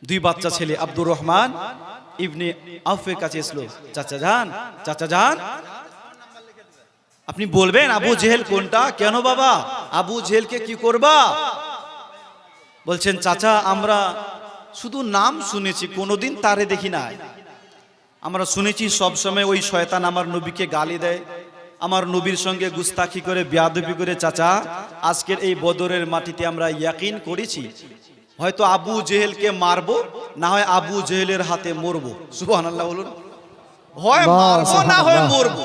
দুই বাচ্চা ছেলে আব্দুর রহমান ইবনে আউফের কাছে এসলো, চাচা যান আপনি বলবেন আবু জেহেল কোনটা? কেন বাবা, আবু জেহেলকে কি করবা? বলছেন চাচা আমরা শুধু নাম শুনেছি, কোনোদিন তারে দেখি নাই। আমরা শুনেছি সবসময় ওই শয়তান আমার নবীকে গালি দেয়, আমার নবীর সঙ্গে গুস্তাখি করে বেয়াদবি করে। চাচা আজকের এই বদরের মাটিতে আমরা ইয়াকিন করেছি হয়তো আবু জেহেলকে মারবো, না হয় আবু জেহেলের হাতে মরবো। সুবহানাল্লাহ বলুন। হয় মারবো না হয় মরবো।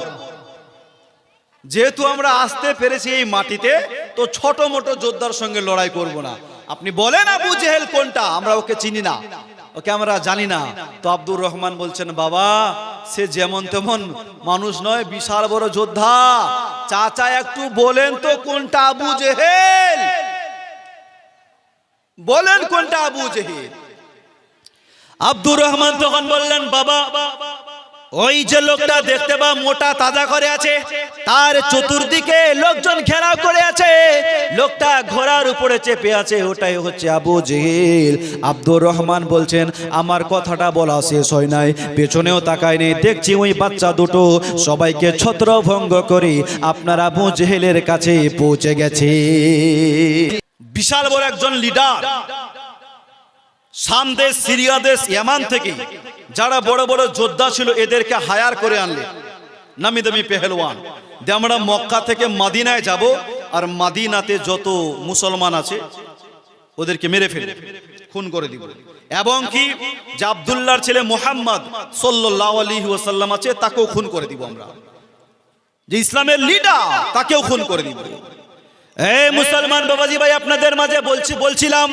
যেহেতু আমরা আসতে পেরেছি এই মাটিতে, তো ছোট মোটো যোদ্ধার সঙ্গে লড়াই করব না। আপনি বলেন আবু জেহেল কোনটা? আমরা ওকে চিনি না, ওকে আমরা জানি না। তো আব্দুর রহমান বলছেন বাবা সে যেমন তেমন মানুষ নয়, বিশাল বড় যোদ্ধা। চাচা একটু বলেন তো কোনটা আবু জেহেল, বলেন কোনটা আবু জেহেল। আব্দুর রহমান তখন বললেন বাবা ওই যে লোকটা দেখতে বা মোটা তাজা করে আছে, তার চতুর্দিকে লোকজন ঘেরাও করে আছে, লোকটা ঘোড়ার উপরে চেপে আছে, ওটাই হচ্ছে আবু জেহেল। আব্দুর রহমান বলছেন আমার কথাটা বলা শেষ হয় নাই, পেছনেও তাকায় নেই, দেখছি ওই বাচ্চা দুটো সবাইকে ছত্রভঙ্গ করে আপনার আবু জেহেলের কাছে পৌঁছে গেছে। বিশাল বড় একজন লিডার, শাম দেশ, সিরিয়া দেশ, ইয়ামান থেকে যারা বড় বড় যোদ্ধা ছিল এদেরকে হায়ার করে আনলেন, নামি দামি পেহেলওয়ান। আমরা মক্কা থেকে মদিনায় যাব, আর মদিনাতে যত মুসলমান আছে ওদেরকে মেরে ফেলে খুন করে দিব, এবং কি যে আব্দুল্লাহর ছেলে মুহাম্মদ সাল্লাল্লাহু আলাইহি ওয়াসাল্লাম আছে তাকেও খুন করে দিব আমরা, যে ইসলামের লিডার তাকেও খুন করে দিব। এই মুসলমান বাবাজি ভাই, আপনাদের মাঝে বলছিলাম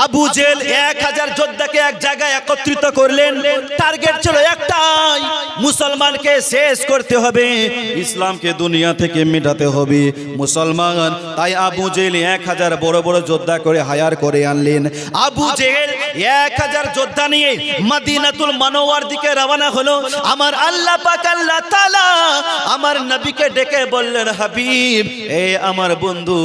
আবু জেহেল 1000 যোদ্ধাকে এক জায়গায় একত্রিত করলেন। টার্গেট ছিল একটাই, মুসলমানকে শেষ করতে হবে, ইসলামকে দুনিয়া থেকে মেটাতে হবে মুসলমান। তাই আবু জেহেল 1000 বড় বড় যোদ্ধা করে হায়ার করে আনলেন। আবু জেহেল 1000 যোদ্ধা নিয়ে মদিনাতুল মুনাওয়ার দিকে রওনা হলো। আমার আল্লাহ পাক আল্লাহ তাআলা আমার নবীকে ডেকে বললেন হাবিব, এ আমার বন্ধু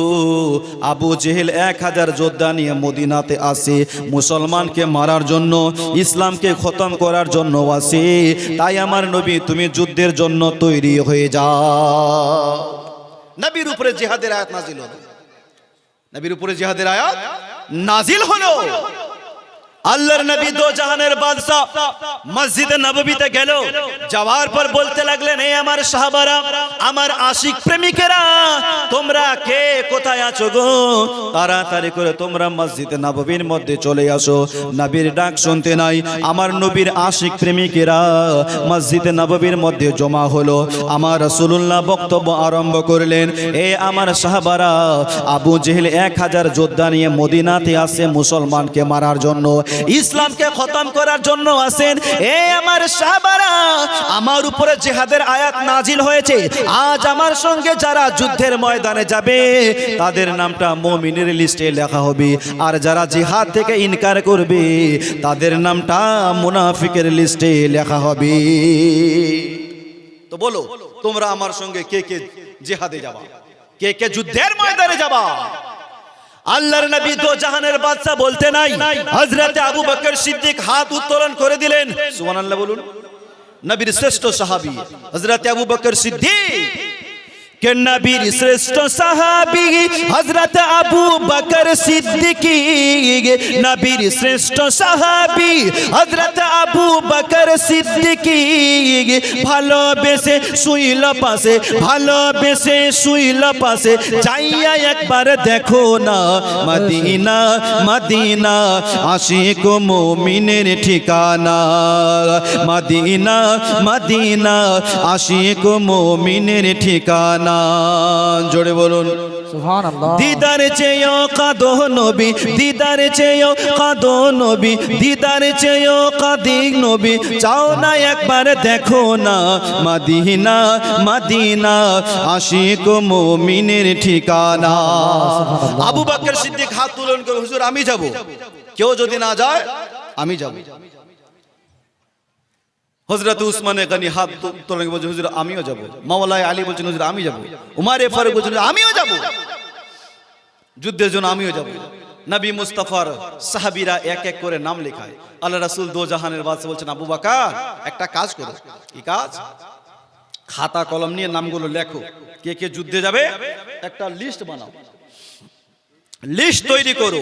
আবু জেহেল 1000 যোদ্ধা নিয়ে মদিনাতে আসে, মুসলমানকে মারার জন্য, ইসলামকে খতম করার জন্য আসে। তাই আমার নবী তুমি যুদ্ধের জন্য তৈরি হয়ে যাও। নবীর উপরে জিহাদের আয়াত নাজিল হলো, নবীর উপরে জিহাদের আয়াত নাজিল হলো। আল্লাহর নবী দো জাহানের বাদশা মসজিদে নববীতে গেল, যাওয়ার পর বলতে লাগলেন এই আমার সাহাবারা, আমার আশিক প্রেমিকেরা, তোমরা কে কোথায় আছো গো? তাড়াতাড়ি করে তোমরা মসজিদে নববীর মধ্যে চলে আসো। নবীর ডাক শুনতে নাই, আমার নবীর আশিক প্রেমিকেরা মসজিদে নববীর মধ্যে জমা হলো। আমার রাসূলুল্লাহ বক্তব্য আরম্ভ করলেন, এ আমার সাহাবারা, আবু জেহেল 1000 যোদ্ধা নিয়ে মদিনাতে আসে মুসলমানকে মারার জন্য, ইসলামকে খতম করার জন্য আসেন। এ আমার সাহাবারা, আমার উপরে জিহাদের আয়াত নাজিল হয়েছে, আজ আমার সঙ্গে যারা যুদ্ধের ময়দানে যাবে তাদের নামটা মুমিনের লিস্টে লেখা হবে, আর যারা জিহাদ থেকে ইনকার করবে তাদের নামটা মুনাফিকের লিস্টে লেখা হবে। তো বলো তোমরা আমার সঙ্গে কে কে জিহাদে যাবা, কে কে যুদ্ধের ময়দানে যাবা? আল্লাহর নবী দো জাহানের বাদশা বলতে নাই, হযরতে আবু বকর সিদ্দিক হাত উত্তোলন করে দিলেন। সুবহানাল্লাহ বলুন। নবীর শ্রেষ্ঠ সাহাবী হযরতে আবু বকর সিদ্দিক, কে নবীর শ্রেষ্ঠ সাহাবী হযরত আবু বকর সিদ্দিক, নবীর শ্রেষ্ঠ সাহাবী হযরত আবু বকর সিদ্দিক, ভালোবেসে শুইল পাশে, ভালোবেসে শুইল পাশে, যাইয়া একবার দেখো না মদিনা, মদিনা আশিক মুমিনের ঠিকানা, মদিনা, মদিনা আশিক মুমিনের ঠিকানা। জোরে বলুন সুবহানাল্লাহ। দিদার চেয়েও কাঁদো নবী, দিদার চেয়েও কাঁদো নবী, দিদার চেয়েও কাঁদি নবী, চাও না একবার দেখো না মদিনা, মদিনা আশিক মুমিনের ঠিকানা। আবু বকর সিদ্দিক হাত তুলন করে হুজুর আমি যাব, কেউ যদি না যায় আমি যাব। হযরত উসমানে গনি হাত তুলে বলছেন হুজুর আমিও যাব। মাওলানা আলী বলছেন হুজুর আমি যাব। উমারে ফারুক বলছেন আমিও যাব, যুদ্ধের জন্য আমিও যাব। নবী মুস্তাফার সাহাবীরা এক এক করে নাম লেখায়। আল্লাহ রাসূল দো জাহানের বাদশা বলছেন, আবু বকর একটা কাজ করো। কি কাজ? খাতা কলম নিয়ে নামগুলো লেখো, কে কে যুদ্ধে যাবে একটা লিস্ট বানাও, লিস্ট তৈরি করো।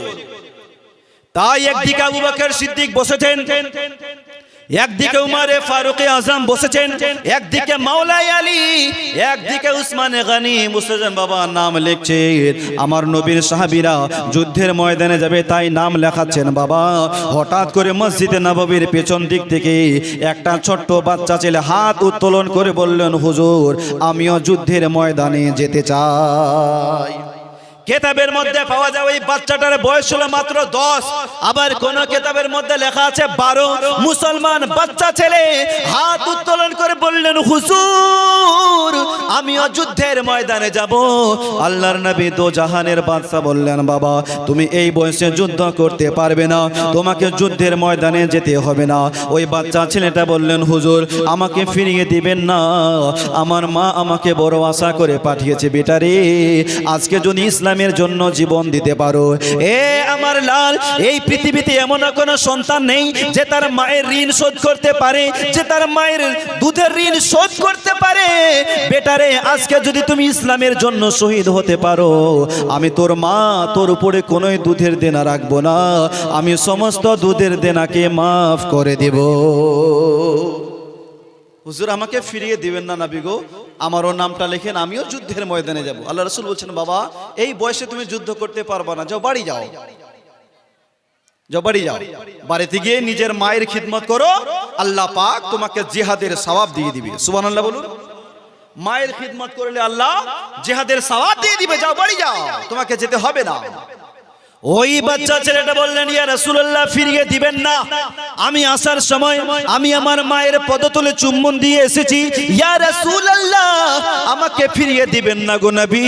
তাই একদিকে আবু বকর সিদ্দিক বসেছেন, একদিকে উমরে ফারুক আজম বসেছেন, একদিকে মাওলাই আলী, একদিকে উসমানে গনি বসেছেন। বাবা নাম লিখছেন, আমার নবীর সাহাবীরা যুদ্ধের ময়দানে যাবে তাই নাম লেখাচ্ছেন। বাবা হঠাৎ করে মসজিদে নববীর পেছন দিক থেকে একটা ছোট্ট বাচ্চা ছেলে হাত উত্তোলন করে বললেন, হুজুর আমিও যুদ্ধের ময়দানে যেতে চাই। কেতাবের মধ্যে পাওয়া যায় ওই বাচ্চাটার বয়স ছিল মাত্র 10, আবার কোন কেতাবের মধ্যে লেখা আছে 12। মুসলমান বাচ্চা ছেলে হাত উত্তোলন করে বললেন, হুজুর আমিও যুদ্ধের ময়দানে যাব। আল্লাহর নবী দো জাহানের বাদশা বললেন, বাবা তুমি এই বয়সে যুদ্ধ করতে পারবে না, তোমাকে যুদ্ধের ময়দানে যেতে হবে না। ওই বাচ্চা ছেলেটা বললেন, হুজুর আমাকে ফিরিয়ে দিবেন না, আমার মা আমাকে বড় আশা করে পাঠিয়েছে। বেটারে আজকে যদি ইসলামের জন্য জীবন দিতে পারো, এ আমার লাল, এই পৃথিবীতে এমন কোনো সন্তান নেই যে তার মায়ের ঋণ শোধ করতে পারে, যে তার মায়ের দুধের ঋণ শোধ করতে পারে। বেটারে আজকে যদি তুমি ইসলামের জন্য শহীদ হতে পারো, আমি তোর মা তোর উপরে কোনো দুধের দেনা রাখবো না, আমি সমস্ত দুধের দেনাকে মাফ করে দেব। হুজুর আমাকে ফিরিয়ে দিবেন না নবী গো, আমারও নামটা লেখেন, আমিও যুদ্ধের ময়দানে যাব। আল্লাহ রাসূল বলছেন, বাবা এই বয়সে তুমি যুদ্ধ করতে পারবা না, যাও বাড়ি যাও, যাও বাড়ি যাও, বাড়িতে গিয়ে নিজের মায়ের খিদমত করো, আল্লাহ পাক তোমাকে জিহাদের সওয়াব দিয়ে দিবে। সুবহানাল্লাহ বলুন। মায়ের খিদমত করলে আল্লাহ জিহাদের সওয়াব দিয়ে দিবে, যাও বাড়ি যাও, তোমাকে যেতে হবে না। ওই বাচ্চা ছেলেটা বললেন, ইয়া রাসূলুল্লাহ ফিরিয়ে দিবেন না, আমি আসার সময় আমি আমার মায়ের পদতলে চুম্বন দিয়ে এসেছি, ইয়া রাসূলুল্লাহ আমাকে ফিরিয়ে দিবেন না গো নবী।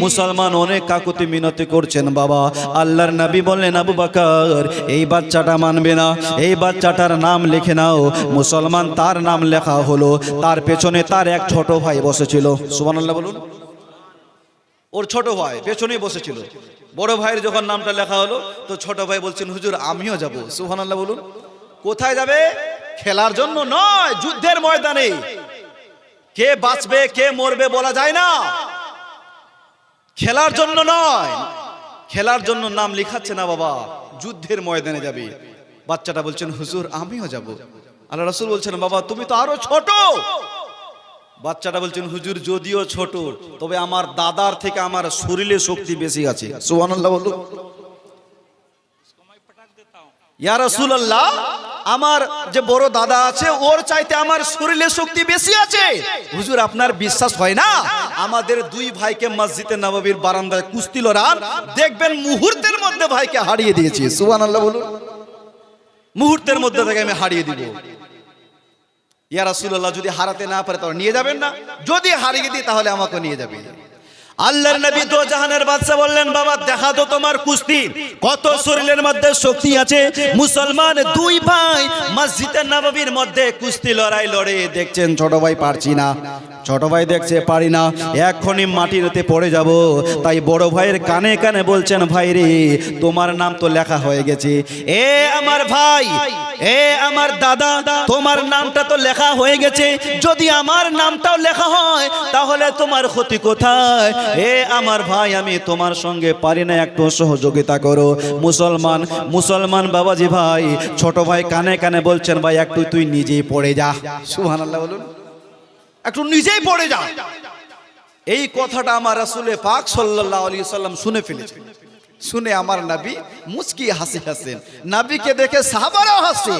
মুসলমান অনেক কাকুতি মিনতি করছেন। বাবা আল্লাহর নবী বললেন, আবু বকর এই বাচ্চাটা মানবে না, এই বাচ্চাটার নাম লিখে নাও। মুসলমান তার নাম লেখা হলো, তার পেছনে তার এক ছোট ভাই বসেছিল। সুবহানাল্লাহ বলুন। ওর ছোট ভাই পেছনেই বসেছিল। বড় ভাইয়ের যখন নামটা লেখা হলো তো ছোট ভাই বলছেন, হুজুর আমিও যাব। সুবহানাল্লাহ বলুন। কোথায় যাবে? খেলার জন্য নয়, যুদ্ধের ময়দানে। কে বাঁচবে কে মরবে বলা যায় না, খেলার জন্য নয়, খেলার জন্য নাম লিখাচ্ছে না বাবা, যুদ্ধের ময়দানে যাবে। বাচ্চাটা বলছেন, হুজুর আমিও যাব। আল্লাহ রাসূল বলছেন, বাবা তুমি তো আরো ছোট। বাচ্চাটা বলছেন, হুজুর যদিও ছোট তবে আমার দাদার থেকে আমার শরীরে শক্তি বেশি আছে। সুবহানাল্লাহ বলুন। ইয়া রাসূলুল্লাহ আমার যে বড় দাদা আছে ওর চাইতে আমার শরীরে শক্তি বেশি আছে। হুজুর আপনার বিশ্বাস হয় না? আমাদের দুই ভাইকে মসজিদে নববীর বারান্দায় কুস্তি লড়ান, দেখবেন মুহূর্তের মধ্যে ভাইকে হারিয়ে দিয়েছি। সুবহানাল্লাহ বলুন। মুহূর্তের মধ্যে থেকে আমি হারিয়ে দিব। ইয়া রাসূলুল্লাহ যদি হারাতে না পারে তাহলে নিয়ে যাবেন না, যদি হারিয়ে দিই তাহলে আমাকে নিয়ে যাবে। আল্লাহর নবী দো জাহানের বাদশা বললেন, বাবা দেখা তো তোমার কুস্তি, কত শরীরের মধ্যে শক্তি আছে। মুসলমান দুই ভাই মসজিদে নববীর মধ্যে কুস্তি লড়াই লড়ে দেখছেন, ছোট ভাই পারছি না, ছোট ভাই দেখছে পারি না, এক্ষুনি মাটিতে পড়ে যাব। তাই বড় ভাইয়ের কানে কানে বলছেন, ভাই রে তোমার নাম তো লেখা হয়ে গেছে, এ আমার ভাই, এ আমার দাদা, তোমার নামটা তো লেখা হয়ে গেছে, যদি আমার নামটাও লেখা হয় তাহলে তোমার ক্ষতি কোথায়? এ আমার ভাই আমি তোমার সঙ্গে পারি না, একটু সহযোগিতা করো। মুসলমান বাবাজি ভাই ছোট ভাই কানে কানে বলছেন, ভাই একটু তুই নিজেই পড়ে যা। সুবহানাল্লাহ বলুন। একটু নিজেই পড়ে যা। এই কথাটা আমার রাসূলে পাক সাল্লাল্লাহু আলাইহি সাল্লাম শুনে ফেলেছেন। শুনে আমার নবী মুস্কি হাসি হাসেন, নবীকে দেখে সাহাবারাও হাসে।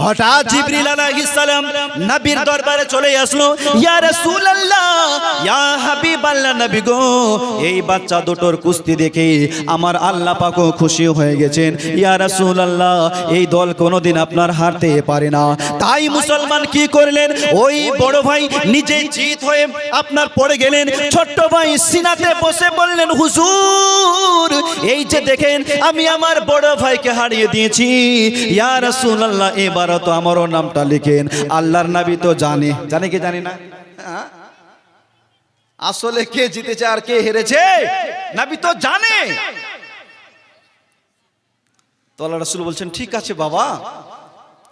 হঠাৎ জিবরিল আলাইহিস সালাম নবীর দরবারে চলে আসলো, ইয়া রাসূলুল্লাহ, ইয়া হাবিবাল্লাহ নবী গো, এই বাচ্চা দুটোর কুস্তি দেখে আমার আল্লাহ পাকও খুশি হয়ে গেছেন। ইয়া রাসূলুল্লাহ এই দল কোনোদিন আপনার হারতে পারে না। তাই মুসলমান কি করলেন, ওই বড় ভাই নিজে জিত হয়ে আপনার পড়ে গেলেন, ছোট্ট ভাই সিনাতে বসে বললেন, হুজুর এই যে দেখেন আমি আমার বড় ভাইকে হারিয়ে দিয়েছি, ইয়া রাসূলুল্লাহ এবার তো আমারও নামটা লিখেন। আল্লাহর নবী তো জানে কি জানি না আসলে কে জিতেছে আর কে হেরেছে, নবী তো জানে। তো আল্লাহ রাসূল বলছেন ঠিক আছে বাবা,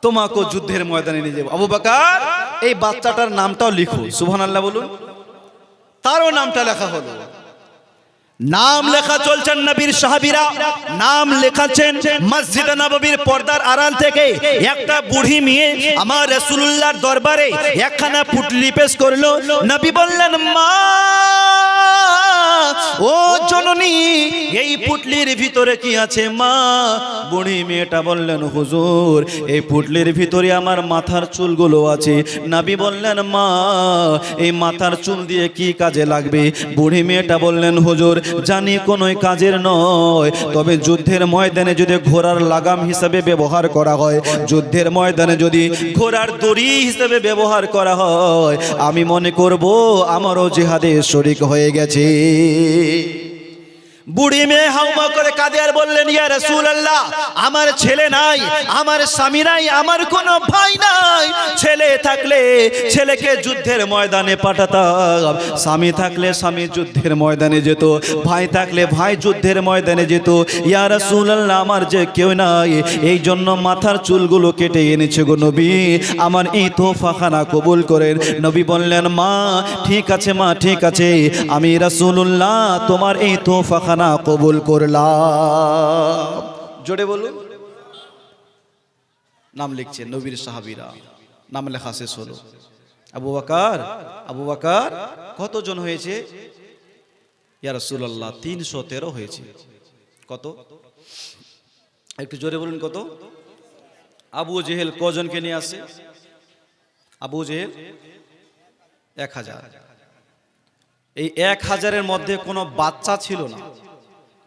তোমাকে যুদ্ধের ময়দানে নিয়ে যাবো। আবু বকর এই বাচ্চাটার নামটাও লিখো, সুবহানাল্লাহ বলুন। তারও নামটা লেখা হলো। নাম লেখা চলছেন নবীর সাহাবীরা, নাম লেখাচ্ছেন মসজিদ নববীর পর্দার আড়াল থেকে। একটা বুড়ি মেয়ে আমার রাসূলুল্লাহর দরবারে একখানা পুটলি পেশ করলো। নবী বললেন, মা ও জননী, এই পুটলির ভিতরে কি আছে মা? বুড়ি মেয়েটা বললেন, হুজুর এই পুটলির ভিতরে আমার মাথার চুলগুলো আছে। নবী বললেন, মা এই মাথার চুল দিয়ে কি কাজে লাগবে? বুড়ি মেয়েটা বললেন, হুজুর জানি কোনো কাজের নয়, তবে যুদ্ধের ময়দানে যদি ঘোড়ার লাগাম হিসেবে ব্যবহার করা হয়, যুদ্ধের ময়দানে যদি ঘোড়ার দড়ি হিসেবে ব্যবহার করা হয়, আমি মনে করব আমারও জিহাদে শরীক হয়ে গেছে। বুড়ি মেয়ে হাউমা করে কাঁদে আর বললেন, ইয়া রাসূলুল্লাহ আমার ছেলে নাই, আমার স্বামী নাই, আমার কোনো ভাই নাই। ছেলে থাকলে ছেলেকে যুদ্ধের ময়দানে পাঠাতাম, স্বামী থাকলে স্বামী যুদ্ধের ময়দানে যেত, ভাই থাকলে ভাই যুদ্ধের ময়দানে যেত। ইয়া রাসূলুল্লাহ আমার যে কেউ নাই, এই জন্য মাথার চুলগুলো কেটে এনেছে গো নবী, আমার এই তোফাখানা কবুল করেন। নবী বললেন, মা ঠিক আছে মা ঠিক আছে, আমি রাসূলুল্লাহ তোমার এই তোফাখানা কবুল করলাম। জোরে বলুন। নাম লিখছেন নবীর সাহাবীরা, নাম লেখা শেষ হলো। আবু বকর কতজন হয়েছে? ইয়া রাসূলুল্লাহ 313 হয়েছে। কত? একটু জোরে বলুন কত? আবু জেহেল কজনকে নিয়ে আসে? আবু জেহেল 1000। এই 1000-এর মধ্যে কোনো বাচ্চা ছিল না,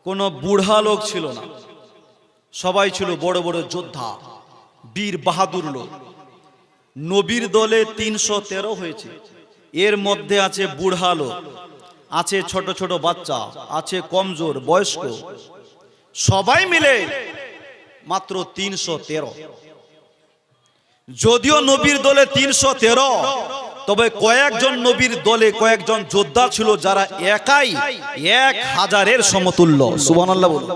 কোনো বুড়া লোক ছিল না, সবাই ছিল বড় বড় যোদ্ধা, বীর বাহাদুর লোক। নবীর দলে 313 হয়েছে। এর মধ্যে আছে বুড়া লোক, আছে ছোট ছোট বাচ্চা, আছে কমজোর বয়স্ক, সবাই মিলে মাত্র 313। যদিও নবীর দলে 313, তবে কয়েকজন নবীর দলে কয়েকজন যোদ্ধা ছিল যারা একাই 1000-এর সমতুল্য। সুবহানাল্লাহ বলুন।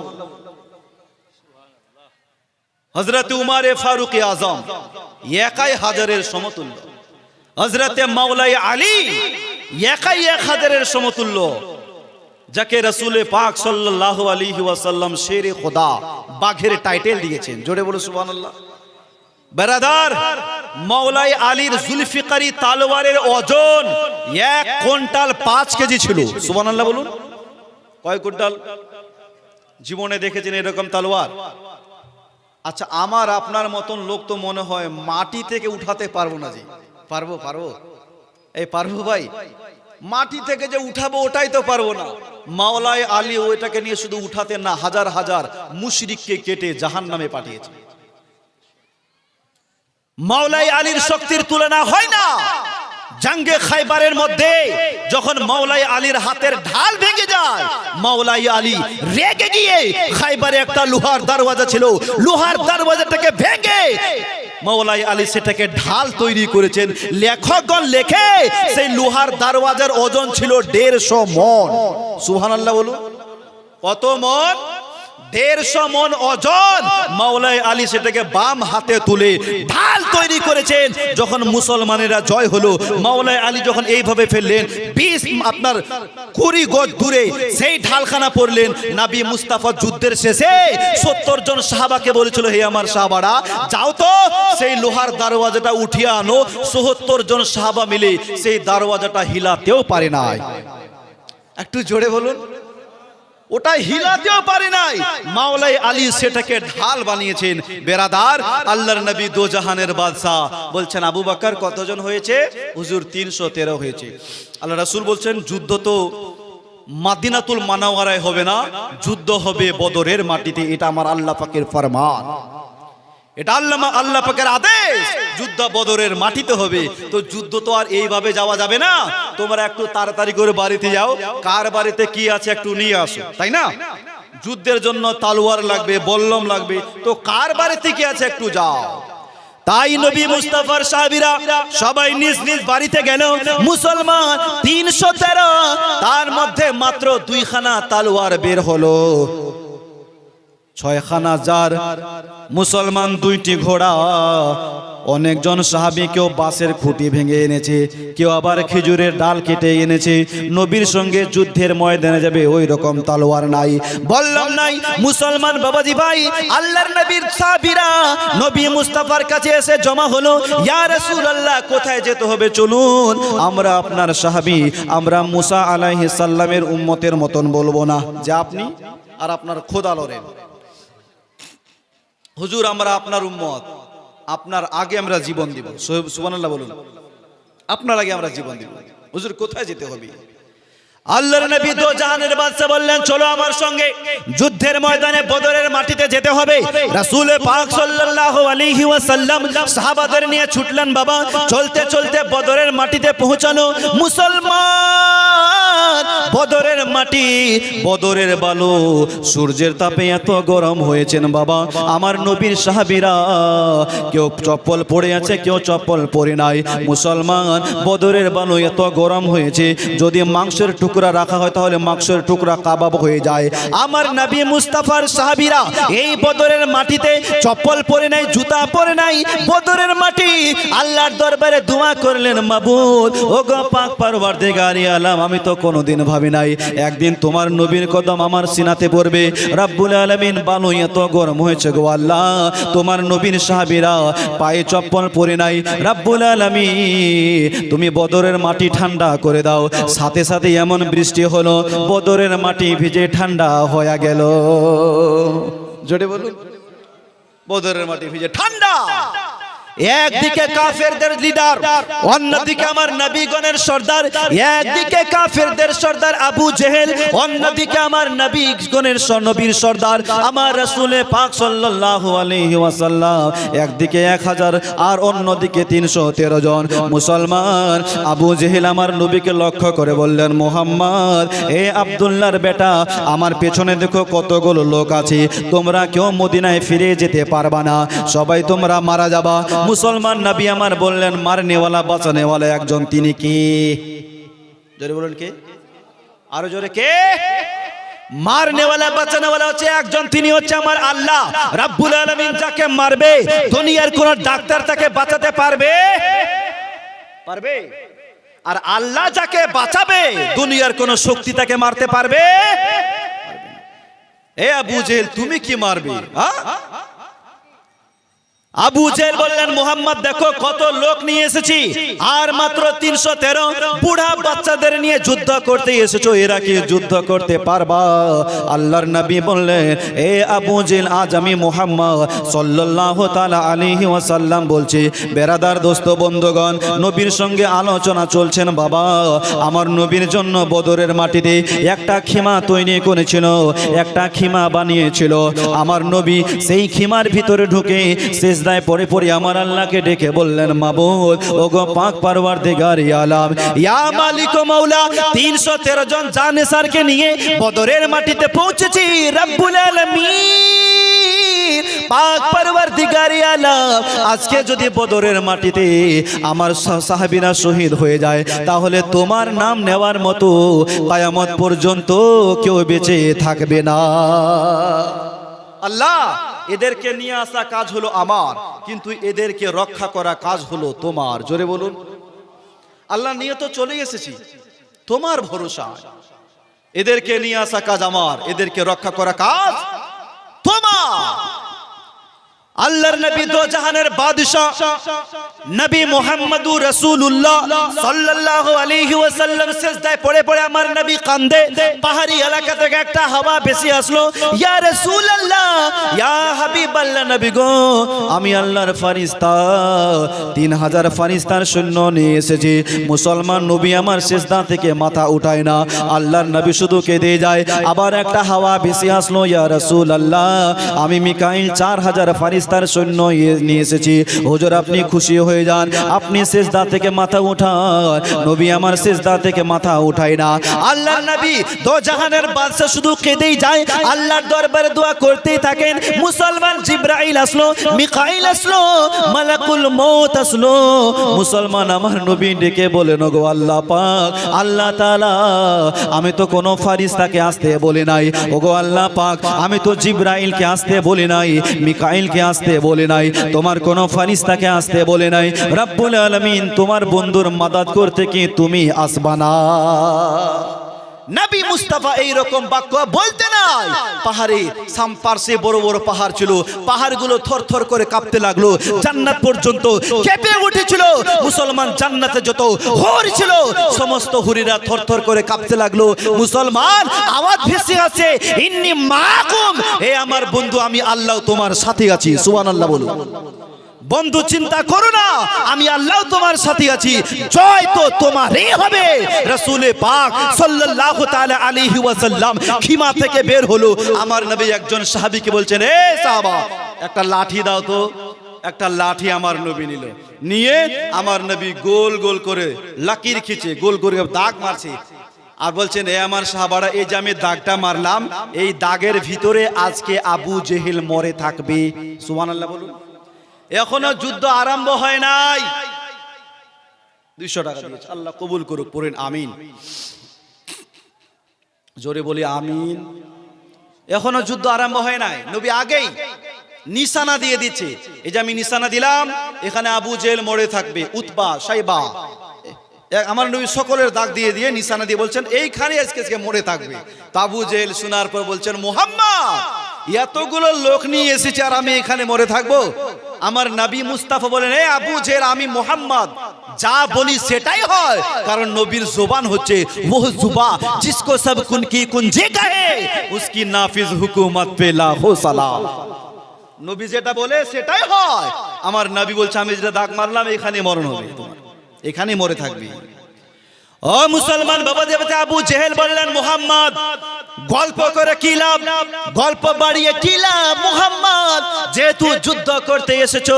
হযরত উমর ফারুক আযম একাই 1000-এর সমতুল্য। হযরত মাওলাই আলী একাই 1000-এর সমতুল্য, যাকে রাসূল পাক সাল্লাল্লাহু আলাইহি ওয়াসাল্লাম শেরে খোদা, বাঘের টাইটেল দিয়েছেন। জোরে বলো সুবহানাল্লাহ। বেরাদার, মাওলাই আলীর জুলফিকারি তলোয়ারের ওজন 1 কুইন্টাল 5 কেজি ছিল। সুবহানাল্লাহ বলুন। কয় কুইন্টাল? জীবনে দেখেছেন এরকম তলোয়ার? আচ্ছা, আমার আপনার মতন লোক তো মনে হয় মাটি থেকে উঠাতে পারবো না। জি পারবো? এই পারবো ভাই? মাটি থেকে যে উঠাবো ওটাই তো পারবো না। মাওলাই আলী ওইটাকে নিয়ে শুধু উঠাতেন না, হাজার হাজার মুশরিককে কেটে জাহান্নামে পাঠিয়েছে। মাওলাই আলীর শক্তির তুলনা হয় না। জঙ্গে খাইবারের মধ্যে যখন মাওলাই আলীর হাতের ঢাল ভেঙে যায়, মাওলাই আলী রেগে গিয়ে খাইবারে একটা লোহার দরওয়াজা ছিল, লোহার দরওয়াজাটাকে ভেঙে মাওলাই আলী সেটাকে ঢাল তৈরি করেছেন। লেখকগণ লেখে সেই লোহার দরওয়াজার ওজন ছিল 150 মণ। সুবহানাল্লাহ বলুন। কত মণ? 150 মণ ওজন। মাওলাই আলী সেটাকে বাম হাতে তুলে ঢাল তৈরি করেছেন। যখন মুসলমানেরা জয় হলো, মাওলাই আলী যখন এইভাবে ফেললেন, 20 গজ দূরে সেই ঢালখানা পড়লেন। নবী মুস্তাফা যুদ্ধের শেষে 70 জন সাহাবাকে বলেছিল, হে আমার সাহাবারা, যাও তো সেই লোহার দরওয়াজাটা উঠিয়ে আনো। 70 জন সাহাবা মিলে সেই দরওয়াজাটা হিলাতেও পারে নাই। একটু জোরে বলুন। ওটা হিলাতেও পারে নাই। মাওলাই আলী সেটাকে ঢাল বানিয়েছেন। বেরাদার, আল্লাহর নবী দো জাহানের বাদশা বলছেন, আবু বকর কতজন হয়েছে? হুজুর 313 হয়েছে। আল্লাহ রাসূল বলছেন, যুদ্ধ তো মদিনাতুল মুনাওয়ারায় হবে না, যুদ্ধ হবে বদরের মাটিতে। এটা আমার আল্লাহ পাকের ফরমান, এটা আল্লাহ পাকের আদেশ। যুদ্ধ বদরের মাটিতে হবে। তো যুদ্ধ তো আর এইভাবে যাওয়া যাবে না। তোমরা একটু তাড়াতাড়ি করে বাড়িতে যাও, কার বাড়িতে কি আছে একটু নিয়ে আসো, তাই না? যুদ্ধের জন্য তলোয়ার লাগবে, বল্লম লাগবে, তো কার বাড়িতে কি আছে একটু যাও। তাই নবী মুস্তাফার সাহাবীরা সবাই নিজ নিজ বাড়িতে গেল। মুসলমান 313, তার মধ্যে মাত্র 2খানা তলোয়ার বের হলো। ছয়খানা জার, মুসলমান 2টি ঘোড়া, অনেকজন সাহাবী কেউ বাঁশের খুঁটি ভেঙে এনেছে, কেউ আবার খেজুরের ডাল কেটে এনেছে। নবীর সঙ্গে যুদ্ধের ময়দানে যাবে ওই রকম তলোয়ার নাই, বললাম নাই। মুসলমান বাবাজি ভাই, আল্লাহর নবীর সাহাবীরা নবী মুস্তাফার কাছে এসে জমা হলো, ইয়া রাসূলুল্লাহ কোথায় যেতে হবে চলুন, আমরা আপনার সাহাবী, আমরা মুসা আলাইহিস সালামের উম্মতের মতন বলবো না যে আপনি আর আপনার খোদা লড়েন। হুজুর আমরা আপনার উম্মত, আপনার আগে আমরা জীবন দিব। সুবহানাল্লাহ বলুন, আপনার আগে আমরা জীবন দিব। হুজুর কোথায় যেতে হবে? আল্লাহর নবী দো জাহানের বাদশা বললেন চলো আমার সঙ্গে যুদ্ধের ময়দানে বদরের মাটিতে যেতে হবে। রাসূল পাক সাল্লাল্লাহু আলাইহি ওয়াসাল্লাম সাহাবাদের নিয়ে ছুটলেন বাবা। চলতে চলতে বদরের মাটিতে পৌঁছানো মুসলমান, বদরের মাটি, বদরের বালু, সূর্যের তাপে এত গরম হয়েছেন বাবা। আমার নবীর সাহাবীরা কেউ চপ্পল পরে আছে, কেউ চপ্পল পরে নাই। মুসলমান, বদরের বালু এত গরম হয়েছে, যদি মাংসের টুকরা রাখা হয় তাহলে মাংসের টুকরা কাবাব হয়ে যায়। আমার নবী মুস্তাফার সাহাবীরা এই বদরের মাটিতে চপ্পল পরে নাই, জুতা পরে নাই, বদরের মাটি। আল্লাহর দরবারে দোয়া করলেন, মাবুদ ওগো পাক পরওয়ারদিগারে আলম, আমি তো কোনোদিন ভাবি নাই একদিন তোমার নবীর কদম আমার সিনাতে পড়বে। রব্বুল আলামিন, বালু এত গরম হয়েছে গো আল্লাহ, তোমার নবীর সাহাবীরা পায়ে চপ্পল পরে নাই। রব্বুল আলামিন, তুমি বদরের মাটি ঠান্ডা করে দাও। সাথে সাথে এমন বৃষ্টি হলো, বদরের মাটি ভিজে ঠান্ডা হয়ে গেল। জোরে বলুন, বদরের মাটি ভিজে ঠান্ডা। একদিকে কাফেরদের লিডার, অন্যদিকে আমার নবীগণের সর্দার। একদিকে কাফেরদের সর্দার আবু জেহেল, অন্যদিকে আমার নবীগণের নবীর সর্দার আমার রাসূল পাক সাল্লাল্লাহু আলাইহি ওয়াসাল্লাম। একদিকে 1000 আর অন্যদিকে 313 জন মুসলমান। আবু জেহেল আমার নবীকে লক্ষ্য করে বললেন, মুহাম্মদ, এ আব্দুল্লাহর বেটা, আমার পেছনে দেখো কতগুলো লোক আছে, তোমরা কেউ মদিনায় ফিরে যেতে পারবা না, সবাই তোমরা মারা যাবা। মুসলমান নবী আমার বললেন, মারনেওয়ালা বাঁচানেওয়ালা একজন, তিনি কি? জোরে বলুন, কে? আরো জোরে, কে? মারনেওয়ালা বাঁচানেওয়ালা হচ্ছে একজন, তিনি হচ্ছে আমার আল্লাহ রাব্বুল আলামিন। যাকে মারবে দুনিয়ার কোন ডাক্তার তাকে বাঁচাতে পারবে? পারবে? আর আল্লাহ যাকে বাঁচাবে দুনিয়ার কোন শক্তি তাকে মারতে পারবে? এ আবু জেহেল, তুমি কি মারবে? আবু জেহেল বললেন, মুহাম্মদ দেখো কত লোক নিয়ে এসেছি, আর মাত্র 313 বুড়া বাচ্চাদের নিয়ে যুদ্ধ করতে এসেছো, এরা কি যুদ্ধ করতে পারবা? আল্লাহর নবী বললেন, এ আবু জেহেল, আজ আমি মুহাম্মদ সাল্লাল্লাহু তাআলা আলাইহি ওয়াসাল্লাম বলছি, বেরাদার দোস্ত বন্ধুগণ, নবীর সঙ্গে আলোচনা চলছেন বাবা। আমার নবীর জন্য বদরের মাটিতে একটা খিমা তৈরি করেছিল, একটা খিমা বানিয়েছিল। আমার নবী সেই খিমার ভিতরে ঢুকে সিজদায় পড়ে পড়ে আমার আল্লাহকে ডেকে বললেন, মাবুদ ওগো পাক পরওয়ারদিগারে আলম, ইয়া মালিক ও মাওলা, 313 জন জানেসারকে নিয়ে বদরের মাটিতে পৌঁছেছি। রব্বুল আলামিন, পাক পরওয়ারদিগারে আলম, আজকে যদি বদরের মাটিতে আমার সাহাবীরা শহীদ হয়ে যায়, তাহলে তোমার নাম নেওয়ার মতো কিয়ামত পর্যন্ত কেউ বেঁচে থাকবে না। আল্লাহ, এদেরকে নিয়ে আসা কাজ হলো আমার, কিন্তু এদেরকে রক্ষা করা কাজ হলো তোমার। জোরে বলুন, আল্লাহ নিয়ে তো চলে এসেছি, তোমার ভরসা। এদেরকে নিয়ে আসা কাজ আমার, এদেরকে রক্ষা করা কাজ তোমার। আল্লাহর নবী দো জাহানের বাদশা নবী মুহাম্মদুর রাসূলুল্লাহ সাল্লাল্লাহু আলাইহি ওয়াসাল্লাম সিজদায় পড়ে পড়ে আমার নবী কান্দে। পাহাড়ি এলাকা থেকে একটা হাওয়া বেশি আসলো, ইয়া রাসূলুল্লাহ, ইয়া হাবিবাল্লাহ, নবী গো, আমি আল্লাহর ফেরেশতা 3000 ফেরেশতার সৈন্য নিয়ে এসেছি। মুসলমান নবী আমার সিজদা থেকে মাথা উঠায় না, আল্লাহর নবী শুধু কেঁদে যায়। আবার একটা হাওয়া বেশি আসলো, ইয়া রাসূলুল্লাহ, আমি মিকাইল 4000 ফেরেশতা ফারিস্তার সৈন্য নিয়ে এসেছি, হুজুর আপনি খুশি হয়ে যান, আপনি সিজদা থেকে মাথা উঠান। নবী আমার সিজদা থেকে মাথা উঠায় না। আল্লাহর নবী দো জাহানের বাদশা শুধু কেঁদেই যায়, আল্লাহর দরবারে দোয়া করতেই থাকেন। মুসলমান জিবরাইল আসলো, মিকাইল আসলো, মালাকুল মউত আসলো। মুসলমান আমার নবী ডেকে বলেন, ওগো আল্লাহ পাক, আল্লাহ তাআলা আমি তো কোনো ফারিস্তাকে আসতে বলি নাই, ওগো আল্লাহ পাক আমি তো জিবরাইলকে আসতে বলি নাই, মিকাইলকে আসতে বলি নাই, তোমার কোনো ফারিস্তাকে আসতে বলে নাই। রব্বুল আলামিন তোমার বন্ধুর মাদাদ করতে কি তুমি আসবা না? নবী মুস্তাফা এই রকম বাক্য বলতে নাই। পাহাড়ে সামপার্শ্বে বড় বড় পাহাড় ছিল, পাহাড়গুলো থরথর করে কাঁপতে লাগলো, জান্নাত পর্যন্ত কেঁপে উঠেছিল। মুসলমান জান্নাতে যত হুর ছিল সমস্ত হুরিরা থরথর করে কাঁপতে লাগলো। মুসলমান আওয়াজ ভেসে আছে, ইন্নী মাকুম, হে আমার বন্ধু আমি আল্লাহ তোমার সাথে আছি। সুবহানাল্লাহ বলো। বন্ধু চিন্তা করো না, আমি আল্লাহ তোমার সাথে আছি, জয় তো তোমারই হবে। রাসূলে পাক সাল্লাল্লাহু তাআলা আলাইহি ওয়াসাল্লাম খিমা থেকে বের হলো। আমার নবী একজন সাহাবীকে বলছেন, এ সাহাবা একটা লাঠি দাও তো। একটা লাঠি আমার নবী নিল, নিয়ে আমার নবী গোল গোল করে লাকির খিচে গোল করে দাগ মারছে। আর বলছেন, এ আমার সাহাবারা, এই যে আমি দাগটা মারলাম, এই দাগের ভিতরে আজকে আবু জেহেল মরে থাকবে। সুবহানাল্লাহ বলুন। এখনো যুদ্ধ আরম্ভ হয় নাই। 200 টাকা দিয়েছে, আল্লাহ কবুল করুক, পড়েন আমিন। জোরে বলি আমিন। এখনো যুদ্ধ আরম্ভ হয় নাই, নবী আগেই নিশানা দিয়ে দিচ্ছে, এই যে আমি নিশানা দিলাম, এখানে আবু জেহেল মরে থাকবে, উতবা সাইবা। আমার নবী সকলের দাগ দিয়ে দিয়ে নিশানা দিয়ে বলছেন, এইখানে আজকে মরে থাকবে। আবু জেহেল শোনার পর বলছেন, মুহাম্মদ এতগুলো লোক নিয়ে এসেছে আর আমি এখানে মরে থাকবো? আমার নবী মুস্তাফা বলেন, এ আবু জেহেল আমি মুহাম্মদ যা বলি সেটাই হয়, কারণ নবীর জবান হচ্ছে ওহ জুবা জিসকো সব কুন কি কুনজে গায়ে উসকি নাফিজ হুকুমত পে লাখো সালাম। নবী যেটা বলে সেটাই হয়। আমার নবী বলছে, আমি যেটা দাগ মারলাম এখানে মরণ হবে, তোমার এখানেই মরে থাকবি। ও মুসলমান বাবা দেবতা, আবু জেহেল বললেন, মুহাম্মদ গল্প করে কি লাভ, গল্প বাড়িয়ে কি লাভ? মুহাম্মদ যেহেতু যুদ্ধ করতে এসেছো,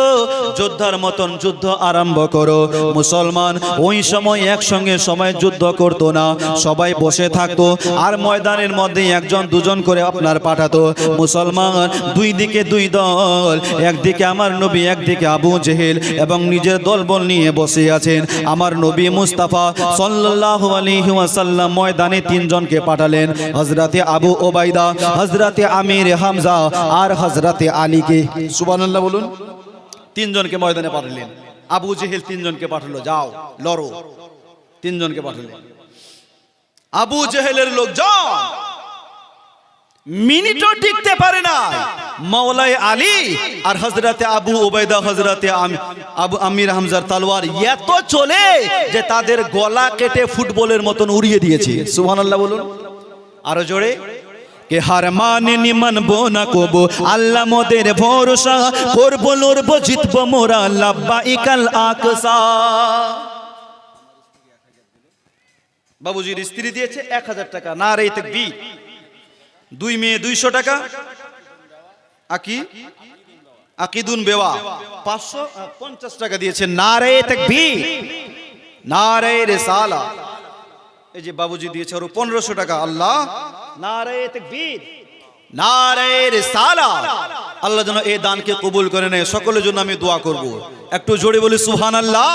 যোদ্ধার মতন যুদ্ধ আরম্ভ করো। মুসলমান ওই সময় একসঙ্গে সবাই যুদ্ধ করতো না, সবাই বসে থাকতো, আর ময়দানের মধ্যে একজন দুজন করে আপনার পাঠাতো। মুসলমান দুই দিকে দুই দল, একদিকে আমার নবী, একদিকে আবু জেহেল, এবং নিজের দলবল নিয়ে বসে আছেন। আমার নবী মুস্তাফা সাল্লাল্লাহু আলাইহি ওয়াসাল্লাম ময়দানে তিনজনকে পাঠালেন, হযরতে আবু ওবাইদা, হযরতে আমির হামজা আর হযরতে আলীকে। সুবহানাল্লাহ বলুন। তিনজনকে ময়দানে পাঠালেন। আবু জেহেল তিনজনকে পাঠালো, যাও লড়ো। তিনজনকে পাঠালেন। আবু জেহেলের লোকজন মিনিটও টিকতে পারে না। মাওলাই আলী আর হযরতে আবু ওবাইদা, হযরতে আবু আমির হামজার তলোয়ার এত চলে যে তাদের গলা কেটে ফুটবলের মতন উড়িয়ে দিয়েছে। সুবহানাল্লাহ বলুন আরো জোরে। কে হার মানেনি মানবো না কবো, আল্লাহ মোদের ভরসা, করবো লড়বো জিতবো মোরা, লাব্বাইকাল আকসা। বাবুজির স্ত্রী দিয়েছে 1000 টাকা, নারে তাকবীর। 2 মেয়ে 200 টাকা, আকিদুন বেওয়া 550 টাকা দিয়েছে, নারে তাকবীর, নারে রিসালা। এই যে বাবুজি দিয়েছে আরো 1500 টাকা, আল্লাহ, নারে তাকবীর, নারে রিসালা। আল্লাহ যেন এই দানকে কবুল করে নেয়। সকলের জন্য আমি দোয়া করব, একটু জোরে বলি সুবহানাল্লাহ।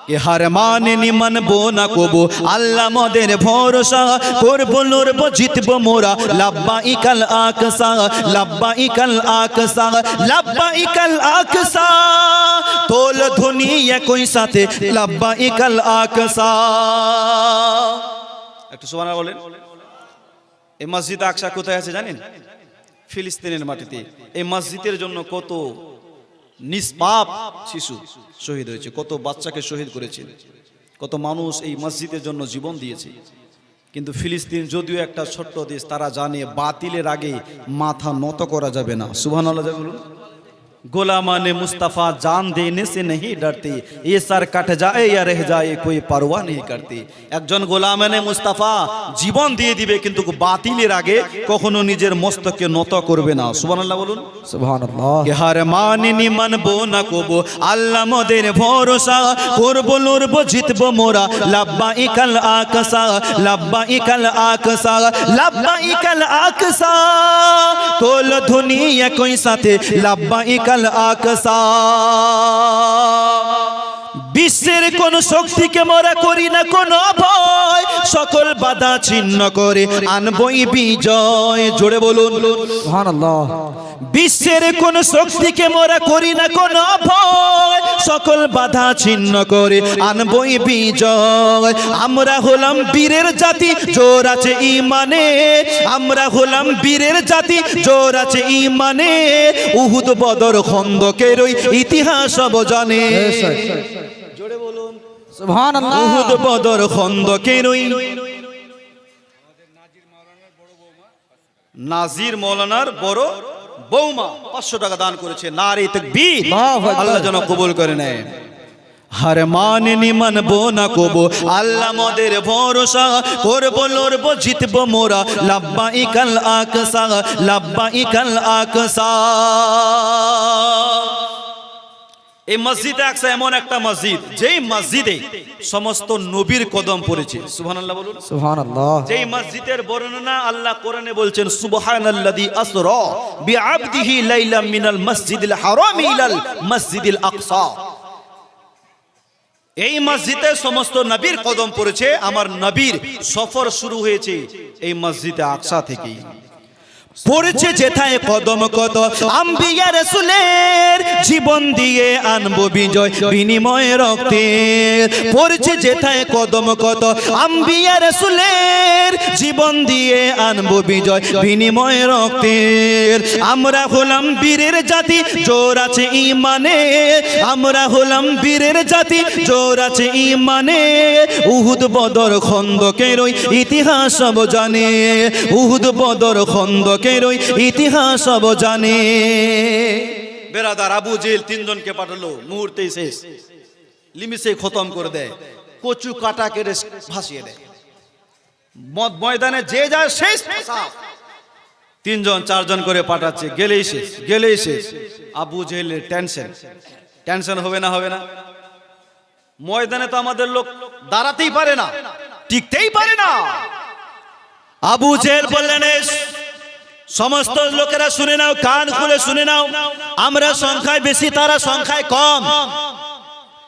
কে হার মানেনি মানবো না কবো, আল্লাহ মোদের ভরসা, করবো লড়বো জিতবো মোরা, লাব্বাইকাল আকসা, লাব্বাইকাল আকসা, লাব্বাইকাল আকসা। তোল ধ্বনি একই সাথে, লাব্বাইকাল আকসা। একটু সুবহানাল্লাহ বলেন। এই মসজিদ আকসা কোথায় আছে জানেন? ফিলিস্তিনের মাটিতে। এই মসজিদের জন্য কত নিষ্পাপ শিশু শহীদ হয়েছে, কত বাচ্চাকে শহীদ করেছে, কত মানুষ এই মসজিদের জন্য জীবন দিয়েছে। কিন্তু ফিলিস্তিন যদিও একটা ছোট্ট দেশ, তারা জানে বাতিলের আগে মাথা নত করা যাবে না। সুবহানাল্লাহ বলুন। गुलामाने मुस्तफ़ा जान देने से नहीं डरती, ये सर कट जाए या रह जाए कोई परवाह नहीं करती। একজন গোলামানে মুস্তাফা জীবন দিয়ে দিবে কিন্তু বাতিলের আগে কখনো নিজের মস্তকে নত করবে না। সুবহানাল্লাহ বলুন। সুবহানাল্লাহ। কে হার মানিনি মানবো না কবো, আল্লাহ মোদের ভরসা, করবো লড়বো জিতবো মোরা, লাব্বাইকাল আকসা, লাব্বাইকাল আকসা, লাব্বাইকাল আকসা, কোল ধুনিয়া কই সাথে লাব্বাইকাল আকসা। বিশ্বের কোন শক্তিকে মোরা করি না কোন ভয়, সকল বাধা ছিন্ন করে আনবই বিজয়। জোরে বলুন সুবহানাল্লাহ। বিশ্বের কোন শক্তিকে মোরা করি না কোন ভয়, সকল বাধা ছিন্ন করে আনবই বিজয়। আমরা হলাম বীরের জাতি, জোর আছে ইমানে, আমরা হলাম বীরের জাতি, জোর আছে ইমানে। উহুদ বদর খন্দকের ওই ইতিহাস সব জানে। জোরে বলুন সুবহানাল্লাহ। উহুদ বদর খন্দকের ওই নাজির মৌলানার বড় বৌমা 500 টাকা দান করেছে। নারে তাকবীর, আল্লাহ যেন কবুল করে নেয়। হার মানিনি মানবো না কবো, আল্লাহ মোদের ভরসা, করবো লড়বো জিতবো মোরা, লাব্বাইকাল আকসা, লাব্বাইকাল আকসা। এই মসজিদে আকসা এমন একটা মসজিদ, যেই মসজিদে সমস্ত নবীর কদম পড়েছে। সুবহানাল্লাহ বলুন। সুবহানাল্লাহ। যেই মসজিদের বর্ণনা আল্লাহ কোরআনে বলছেন, সুবহানাল্লাযী আসরা বিআবদিহি লাইলাম মিনাল মসজিদিল হারাম ইলাল মসজিদিল আকসা। এই মসজিদে সমস্ত নবীর কদম পড়েছে। আমার নবীর সফর শুরু হয়েছে এই মসজিদে আকসা থেকেই। পড়েছে যেথায় কদম কত আম্বিয়া রাসূলের, জীবন দিয়ে আনবো বিজয় বিনিময়ে রক্তে। পড়েছে যেথায় কদম কত আম্বিয়া রাসূলের, জীবন দিয়ে আনবো বিজয় বিনিময়ে রক্তে। আমরা হলাম বীরের জাতি, জোর আছে ইমানে, আমরা হলাম বীরের জাতি, জোর আছে ইমানে। উহুদ বদর খন্দকের ওই ইতিহাস সব জানে, উহুদ বদর খন্দকের ওই ইতিহাস সব জানে। বেরাদার, আবু জেহেল 3 জনকে পাঠালো, মুহূর্তেই শেষ, লিমিসে খতম করে দেয়, কচু কাটা কেটে ভাসিয়ে দেয় ময়দানে, যে যায় শেষ। 3 জন 4 জন করে পাঠাচ্ছে, গেলেই শেষ, গেলেই শেষ। আবু জেহেলের টেনশন হবে না, হবে না? ময়দানে তো আমাদের লোক দাঁড়াতেই পারে না, টিকতেই পারে না। আবু জেহেল বললেন, সমস্ত লোকেরা শুনে নাও, কান খুলে শুনে নাও, আমরা সংখ্যায় বেশি, তারা সংখ্যায় কম,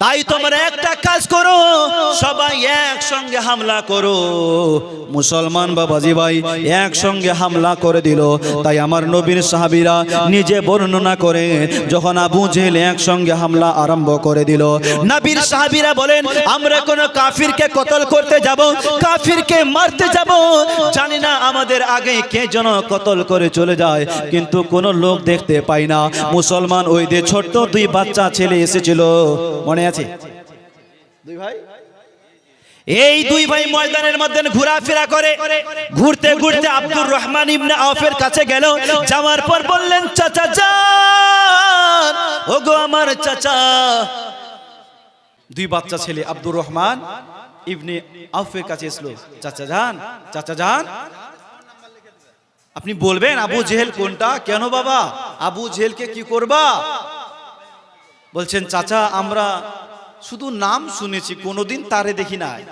তাই তোমরা একটা কাজ করো, সবাই একসঙ্গে হামলা করো। মুসলমান বাবাজি ভাই একসঙ্গে হামলা করে দিল। তাই আমার নবীর সাহাবীরা নিজে বর্ণনা করে, যখন আবু জেহেল একসঙ্গে হামলা আরম্ভ করে দিল, নবীর সাহাবীরা বলেন, আমরা কোন কাফিরকে কতল করতে যাব, কাফিরকে মারতে যাব, জানি না আমাদের আগে কে যেন কতল করে চলে যায়, কিন্তু কোন লোক দেখতে পাই না। মুসলমান ওই যে ছোট্ট 2 বাচ্চা ছেলে এসেছিল, মনে আছে? 2 ভাই, এই 2 ভাই ময়দানের মধ্যে ঘোরাফেরা করে, ঘুরতে ঘুরতে আব্দুর রহমান ইবনে আওফের কাছে গেল। যাওয়ার পর বললেন, চাচা যান, ওগো আমার চাচা। 2 বাচ্চা ছেলে আব্দুর রহমান ইবনে আওফের কাছে এসলো, চাচা যান, চাচা যান। আপনি বলবেন আবু জেহেল কোনটা? কেন বাবা, আবু জেহেলকে কি করবা? বলছেন, চাচা আমরা শুধু নাম শুনেছি, কোনোদিন তারে দেখি নাই।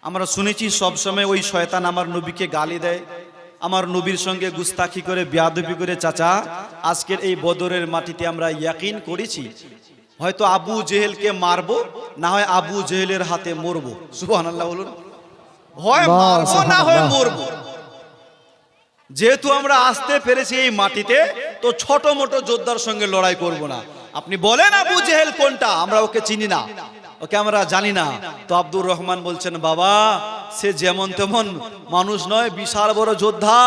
আমরা শুনেছি সব সময় ওই শয়তান আমার নবীকে গালি দেয়, আমার নবীর সঙ্গে গুস্তাখি করে, বেয়াদবি করে। চাচা, আজকের এই বদরের মাটিতে আমরা ইয়াকিন করেছি, হয়তো আবু জেহেলকে মারবো, না হয় আবু জেহেলের হাতে মরবো। সুবহানাল্লাহ বলুন। হয় মারবো, না হয় মরবো। যেহেতু আমরা আসতে পেরেছি এই মাটিতে, তো ছোট মোটো যোদ্ধার সঙ্গে লড়াই করব না। আপনি বলেন আবু জেহেল কোনটা? আমরা ওকে চিনি না, ওকে আমরা জানি না। তো আব্দুর রহমান বলছেন, বাবা সে যেমন তেমন মানুষ নয়, বিশাল বড় যোদ্ধা।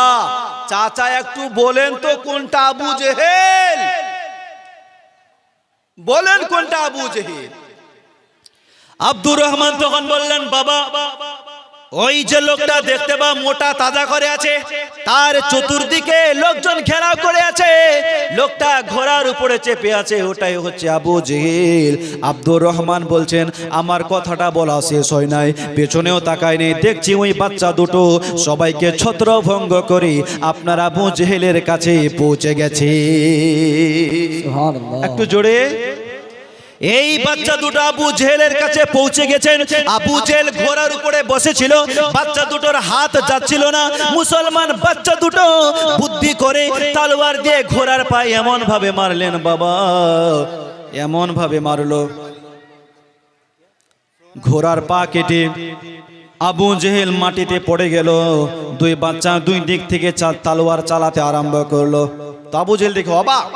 চাচা একটু বলেন তো কোনটা আবু জেহেল, বলেন কোনটা আবু জেহেল। আব্দুর রহমান তখন বললেন, বাবা ওই যে লোকটা দেখতে বা মোটা তাজা করে আছে, তার চতুর্দিকে লোকজন ঘেরাও করে আছে, লোকটা ঘোড়ার উপরে চেপে আছে, ওটাই হচ্ছে আবু জেহেল। আব্দুর রহমান বলছেন, আমার কথাটা বলা শেষ হয় নাই, পেছনেও তাকায় নেই, দেখছি ওই বাচ্চা দুটো সবাইকে ছত্রভঙ্গ করে আপনার আবু জেহেলের কাছে পৌঁছে গেছে। সুবহানাল্লাহ। একটু জোরে। এই বাচ্চা দুটো আবু জেহেলের কাছে পৌঁছে গেছেন। আবু জেহেল ঘোড়ার উপরে বসেছিল, বাচ্চা দুটোর হাত যাচ্ছিল না। মুসলমান বাচ্চা দুটো বুদ্ধি করে তলোয়ার দিয়ে ঘোড়ার পায়ে এমন ভাবে মারলেন, বাবা এমন ভাবে মারলো, ঘোড়ার পা কেটে আবু জেহেল মাটিতে পড়ে গেল। দুই বাচ্চা দুই দিক থেকে তলোয়ার চালাতে আরম্ভ করলো। তো আবু জেহেল দেখে অবাক,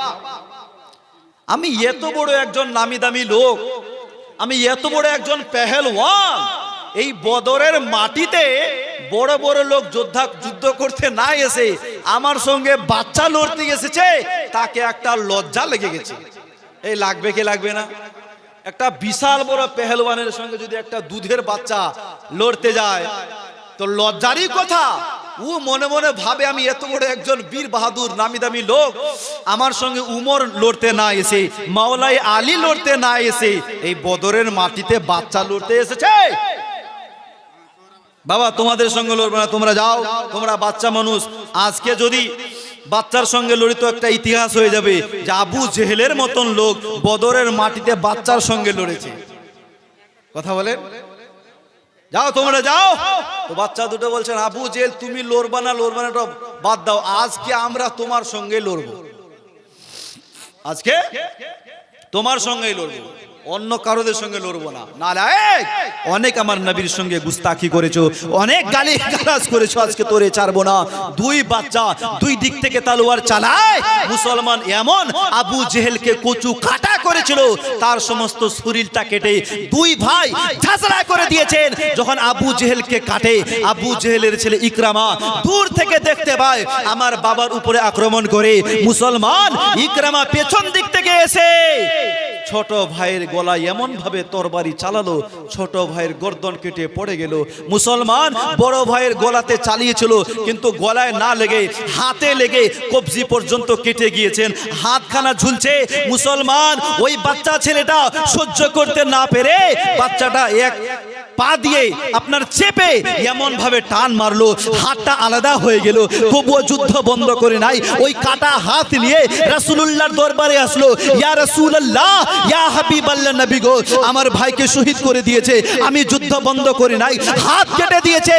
আমি এত বড় একজন নামি দামি লোক, আমি এত বড় একজন পেহেলওয়ান, এই বদরের মাটিতে বড় বড় লোক যুদ্ধ করতে না এসে আমার সঙ্গে বাচ্চা লড়তে এসেছে, তাকে একটা লজ্জা লেগে গেছে। এই লাগবে কি লাগবে না? একটা বিশাল বড় পেহেলওয়ানের সঙ্গে যদি একটা দুধের বাচ্চা লড়তে যায় তো লজ্জারই কথা। ও মনে মনে ভাবে, আমি এত বড় একজন বীর বাহাদুর নামি দামি লোক, আমার সঙ্গে উমর লড়তে না এসে, মাওলাই আলী লড়তে না এসে, এই বদরের মাটিতে বাচ্চা লড়তে এসেছে। বাবা তোমাদের সঙ্গে লড়বে না, তোমরা যাও, তোমরা বাচ্চা মানুষ। আজকে যদি বাচ্চার সঙ্গে লড়িত একটা ইতিহাস হয়ে যাবে যে আবু জেহেলের মতন লোক বদরের মাটিতে বাচ্চার সঙ্গে লড়েছে। কথা বলেন, যাও তোমরা যাও। তো বাচ্চা দুটো বলছেন, আবু জেহেল তুমি লড়বা না এটা বাদ দাও, আজকে আমরা তোমার সঙ্গে লড়বো, আজকে তোমার সঙ্গেই লড়বো, অন্য কারোদের সঙ্গে লড়বো না। নালায়েক, অনেক আমার নবীর সঙ্গে গুস্তাখি করেছো, অনেক গালি গালাজ করেছো, আজকে তোরে ছাড়বো না। দুই বাচ্চা দুই দিক থেকে তলোয়ার চালায়। মুসলমান এমন আবু জেহেলকে কচু কাটা করেছিল, তার সমস্ত শরীরটা কেটে দুই ভাই ঝাঁঝরা করে দিয়েছেন। যখন আবু জেহেলকে কাটে, আবু জেহেলের ছেলে ইকরামা দূর থেকে দেখতে পায় আমার বাবার উপরে আক্রমণ করে। মুসলমান ইকরামা পেছন দিক থেকে এসে ছোট ভাইয়ের গলায় এমন ভাবে তরবারি চালালো, ছোট ভাইয়ের গর্দন কেটে পড়ে গেল। মুসলমান বড় ভাইয়ের গলাতে চালিয়েছিল, কিন্তু গলায় না লেগে হাতে লেগে কবজি পর্যন্ত কেটে গিয়েছেন, হাতখানা ঝুলছে। মুসলমান ওই বাচ্চা ছেলেটা সহ্য করতে না পেরে বাচ্চাটা এক পা দিয়ে আপনার চেপে এমন ভাবে টান মারলো, হাতটা আলাদা হয়ে গেল। তবুও যুদ্ধ বন্ধ করে নাই, ওই কাটা হাত নিয়ে রাসূলুল্লাহর দরবারে আসলো। ইয়া রাসূলুল্লাহ, ইয়া হাবিবাল্লাহ, নবী গো, আমার ভাইকে শহীদ করে দিয়েছে, আমি যুদ্ধ বন্ধ করি নাই, হাত কেটে দিয়েছে,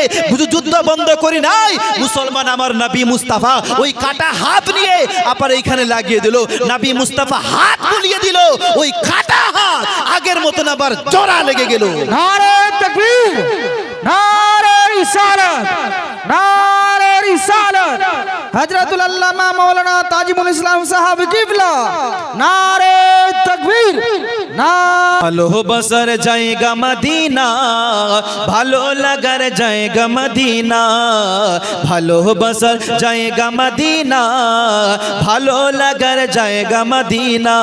যুদ্ধ বন্ধ করি নাই। মুসলমান আমার নবী মুস্তাফা ওই কাটা হাত নিয়ে আবার এইখানে লাগিয়ে দিল। নবী মুস্তাফা হাত বুলিয়ে দিল, ওই কাটা হাত আগের মতন আবার জোড়া লেগে গেল। নারে তাকবীর, নারে রিসালাত, নারে রিসালাত। হযরতুল আল্লামা মাওলানা তাজিমুল ইসলাম সাহাব কিবলা, নারে তাকবীর, ভালো বসর জায়গা মদিনা, ভালো লাগার জায়গা মদিনা, ভালো বসর জায়গা মদিনা, ভালো লাগার জায়গা মদিনা।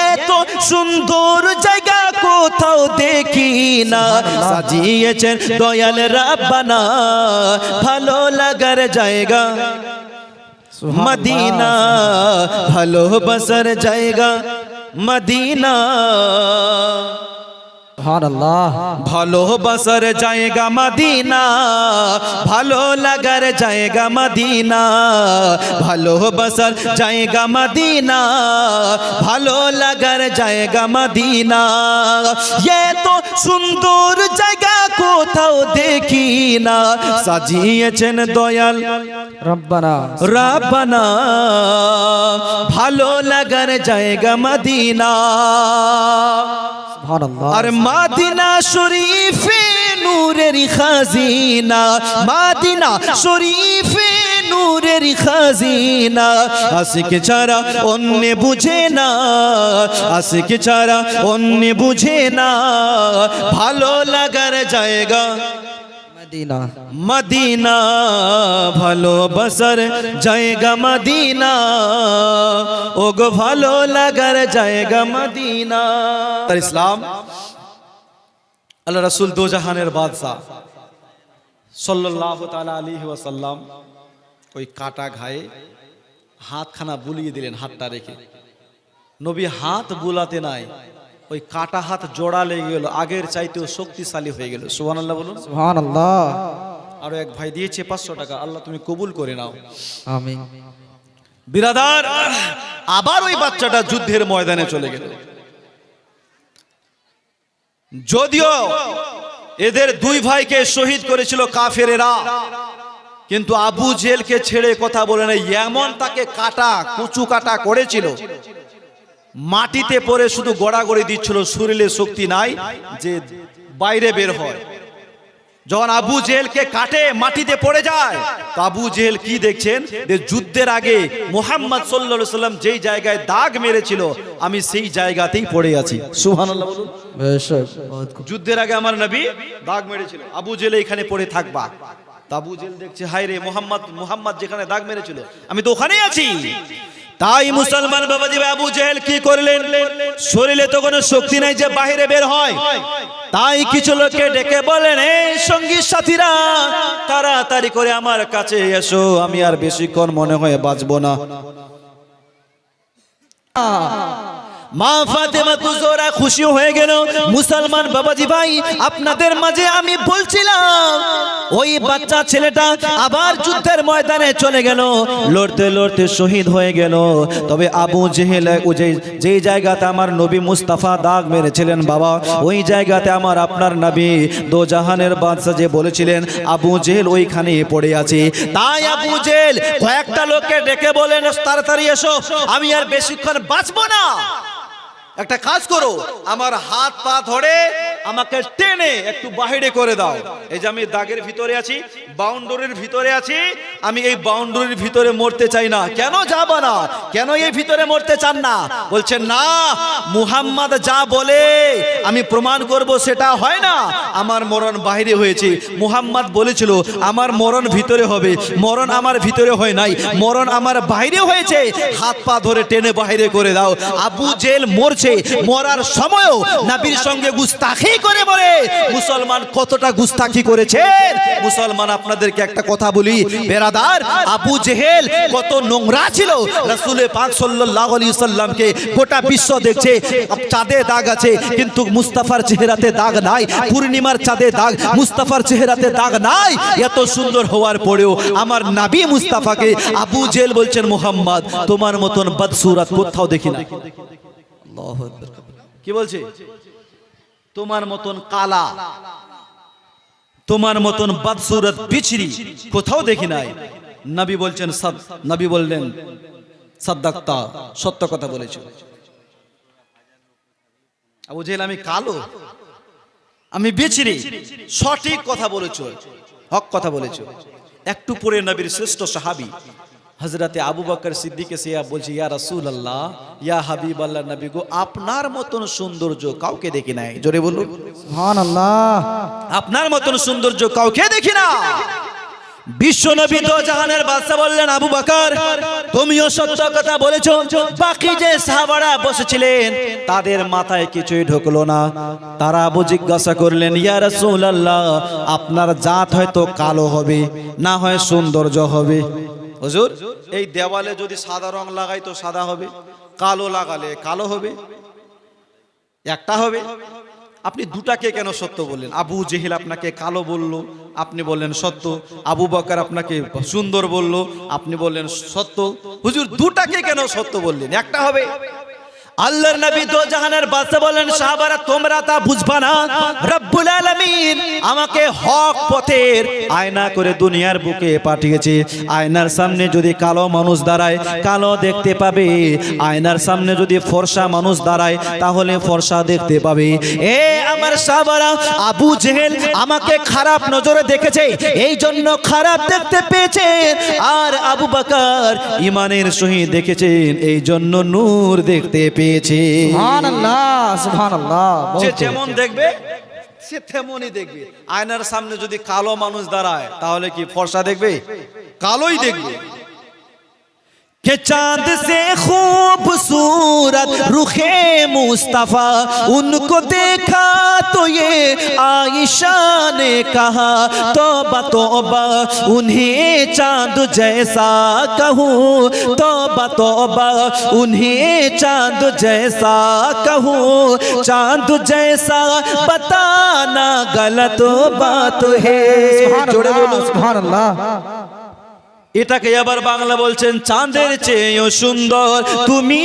এত সুন্দর জায়গা কোথাও দেখি না, সাজিয়েছেন দয়াল রাব্বানা, ভালো লাগার জায়গা মদিনা, ভালো বসর জায়গা মদিনা। সুবহানাল্লাহ। ভালোবাসার জায়গা মদিনা, ভালো লাগার জায়গা মদিনা, ভালোবাসার জায়গা মদিনা, ভালো লাগার জায়গা মদিনা। এত সুন্দর জায়গা কোথাও দেখি না, সাজিয়েছেন দয়াল রব্বানা, রাব্বানা, ভালো লাগার জায়গা মদিনা। সুবহানাল্লাহ। আর মদিনা শরীফে নূরের খাজিনা, মদিনা শরীফে নূরের খাজিনা। আশিক ছাড়া অন্য বুঝে না, আশিক ছাড়া অন্য বুঝে না, ভালো লাগার জায়গা মদিনা, মদিনা, ভালোবাসার জায়গা মদিনা, ওগো ভালো লাগার জায়গা মদিনা। ইসলাম আল্লাহ রাসূল দো জাহানের বাদশা, সাল্লাল্লাহু তাআলা আলাইহি ওয়াসাল্লাম ওই কাটা ঘায়ে হাতখানা বুলিয়ে দিলেন, হাতটা রেখে। নবী হাত বুলাতে নাই, ওই কাটা হাত জোড়া লেগে গেল, আগের চাইতেও শক্তিশালী হয়ে গেল। সুবহানাল্লাহ বলুন। সুবহানাল্লাহ। আরো এক ভাই দিয়েছে 500 টাকা, আল্লাহ তুমি কবুল করে নাও। আমিন। বিরাদার, আবার ওই বাচ্চাটা যুদ্ধের ময়দানে চলে গেল। যদিও এদের দুই ভাইকে শহীদ করেছিল কাফেরেরা, কিন্তু আবু জেলকে ছেড়ে কথা বলে না। এমন তাকে কাটা কুচু কাটা করেছিল, মাটিতে পড়ে শুধু গড়াগড়ি দিচ্ছিল, শরীরে শক্তি নাই যে বাইরে বের হয়। যখন আবু জেলকে কাটে মাটিতে পড়ে যায়, তো আবু জেল কি দেখছেন যে যুদ্ধের আগে মুহাম্মদ সাল্লাল্লাহু আলাইহি সাল্লাম যেই জায়গায় দাগ মেরেছিল আমি সেই জায়গাতেই পড়ে আছি। সুবহানাল্লাহ বলুন। বেশক, বহুত খুব। যুদ্ধের আগে আমার নবী দাগ মেরেছিল, আবু জেল এখানে পড়ে থাকবা। আবু জেল দেখছে, হায় রে, মুহাম্মদ যেখানে দাগ মেরেছিল আমি তো ওখানেই আছি। তাই মুসলমান বাবাজি আবু জেহেল কি করলেন, শরীরে তো কোনো শক্তি নাই যে বাইরে বের হয়। তাই কিছু লোককে ডেকে বলেন, এই সঙ্গী সাথীরা তাড়াতাড়ি করে আমার কাছে এসো, আমি আর বেশিক্ষণ মনে হয় বাঁচবো না। মা ফাতেমা তুজোরা খুশি হয়ে গেল। মুসলমান বাবাজি ভাই, আপনাদের মাঝে আমি বলছিলাম ওই বাচ্চা ছেলেটা আবার যুদ্ধের ময়দানে চলে গেল, লড়তে লড়তে শহীদ হয়ে গেল। তবে আবু জেহেল যেই জায়গাতে আমার নবী মুস্তাফা দাগ মেরেছিলেন বাবা, ওই জায়গাতে আমার আপনার নবী দো জাহানের বাদশা যে বলেছিলেন আবু জেহেল ওইখানে পড়ে আছে। তাই আবু জেহেল কয়েকটা লোককে ডেকে বলেন, তাড়াতাড়ি এসো, আমি আর বেশিক্ষণ বাঁচবো না। একটা কাজ করো, আমার হাত পা ধরে আমাকে টেনে একটু বাহিরে করে দাও। এই যে আমি দাগের ভিতরে আছি, বাউন্ডারির ভিতরে আছি, আমি এই বাউন্ডারির ভিতরে মরতে চাই না। কেন যাব না, কেন এই ভিতরে মরতে চান না? বলছেন না, মুহাম্মদ যা বলে আমি প্রমাণ করব সেটা হয় না, আমার মরণ বাইরে হয়েছে। মুহাম্মদ বলেছিল আমার মরণ ভিতরে হবে, মরণ আমার ভিতরে হয় নাই, মরণ আমার বাইরে হয়েছে। হাত পা ধরে টেনে বাইরে করে দাও। আবু জেল মরছে, মরার সময়ও নবীর সঙ্গে গুস্তাখি করে মরে। মুসলমান কতটা গুস্তাখি করেছে মুসলমান, আপনাদেরকে একটা কথা বলি বেরাদার, আবু জেহেল কত নোংরা ছিল। রাসূল পাক সাল্লাল্লাহু আলাইহি সাল্লামকে গোটা বিশ্ব দেখছে, চাঁদে দাগ আছে কিন্তু মুস্তাফার চেহারাতে দাগ নাই, পূর্ণিমার চাঁদে দাগ, মুস্তাফার চেহারাতে দাগ নাই। এত সুন্দর হওয়ার পরেও আমার নবী মুস্তাফাকে আবু জেহেল বলছেন, মুহাম্মদ তোমার মতন বদসুরত কোথাও দেখি না। কি বলছে? তোমার মতন কালা, তোমার মতন বদসুরত বিছরি কোথাও দেখি নাই। নবী বলছেন, নবী বললেন সাদ্দাক্তা, সত্য কথা বলেছো। আবু জেহেল আমি কালো, আমি বিছরি, সঠিক কথা বলেছো, হক কথা বলেছো। একটু পরে নবীর শ্রেষ্ঠ সাহাবী হযরতে আবু বকর সিদ্দিক এসে বলছে, ইয়া রাসূলুল্লাহ, ইয়া হাবিবাল্লাহ, নবী গো আপনার মতন সৌন্দর্য কাউকে দেখি নাই। জোরে বলুন সুবহানাল্লাহ। আপনার মতন সৌন্দর্য কাউকে দেখি না। বিশ্ব নবী দো জাহানের বাদশা বললেন, আবু বকর তুমিও সত্য কথা বলেছো। বাকি যে সাহাবারা বসেছিলেন তাদের মাথায় কিছুই ঢুকলো না। তারা আবু জিজ্ঞাসা করলেন, ইয়া রাসূলুল্লাহ, আপনার জাত হয়তো কালো হবে, না হয় সৌন্দর্য হবে। হুজুর, এই দেওয়ালে যদি সাদা রং লাগাই তো সাদা হবে, কালো লাগালে কালো হবে, একটা হবে। আপনি দুটাকে কেন সত্য বললেন? আবু জেহেল আপনাকে কালো বলল, আপনি বললেন সত্য। আবু বকর আপনাকে সুন্দর বলল, আপনি বললেন সত্য। হুজুর দুটাকে কেন সত্য বললেন? একটা হবে। আল্লাহর নবী দো জাহানের বাদশা বলেন, সাহাবারা তোমরা তা বুঝবা না, রব্বুল আলামিন আমাকে হক পথের আয়না করে দুনিয়ার বুকে পাঠিয়েছে। আয়নার সামনে যদি কালো মানুষ দাঁড়ায় কালো দেখতে পাবে, আয়নার সামনে যদি ফর্সা মানুষ দাঁড়ায় তাহলে ফর্সা দেখতে পাবে। এ আমার সাহাবারা, আবু জেহেল আমাকে খারাপ নজরে দেখেছে, এই জন্য খারাপ দেখতে পেয়েছে, আর আবু বকর ঈমানের সহিত দেখেছেন, এই জন্য নূর দেখতে পেয়েছে। সুবহানাল্লাহ, সুবহানাল্লাহ। যে যেমন দেখবে সে তেমনই দেখবে। আয়নার সামনে যদি কালো মানুষ দাঁড়ায় তাহলে কি ফর্সা দেখবে? কালোই দেখবে। کہ چاند سے خوبصورت رخ مصطفیٰ ان کو دیکھا تو یہ عائشہ نے کہا توبہ توبہ انہیں چاند جیسا کہوں توبہ توبہ انہیں چاند جیسا کہوں چاند جیسا بتانا غلط بات ہے জোরে বলুন সুবহানাল্লাহ এটাকে আবার বাংলা বলছেন চাঁদের চেয়েও সুন্দর তুমি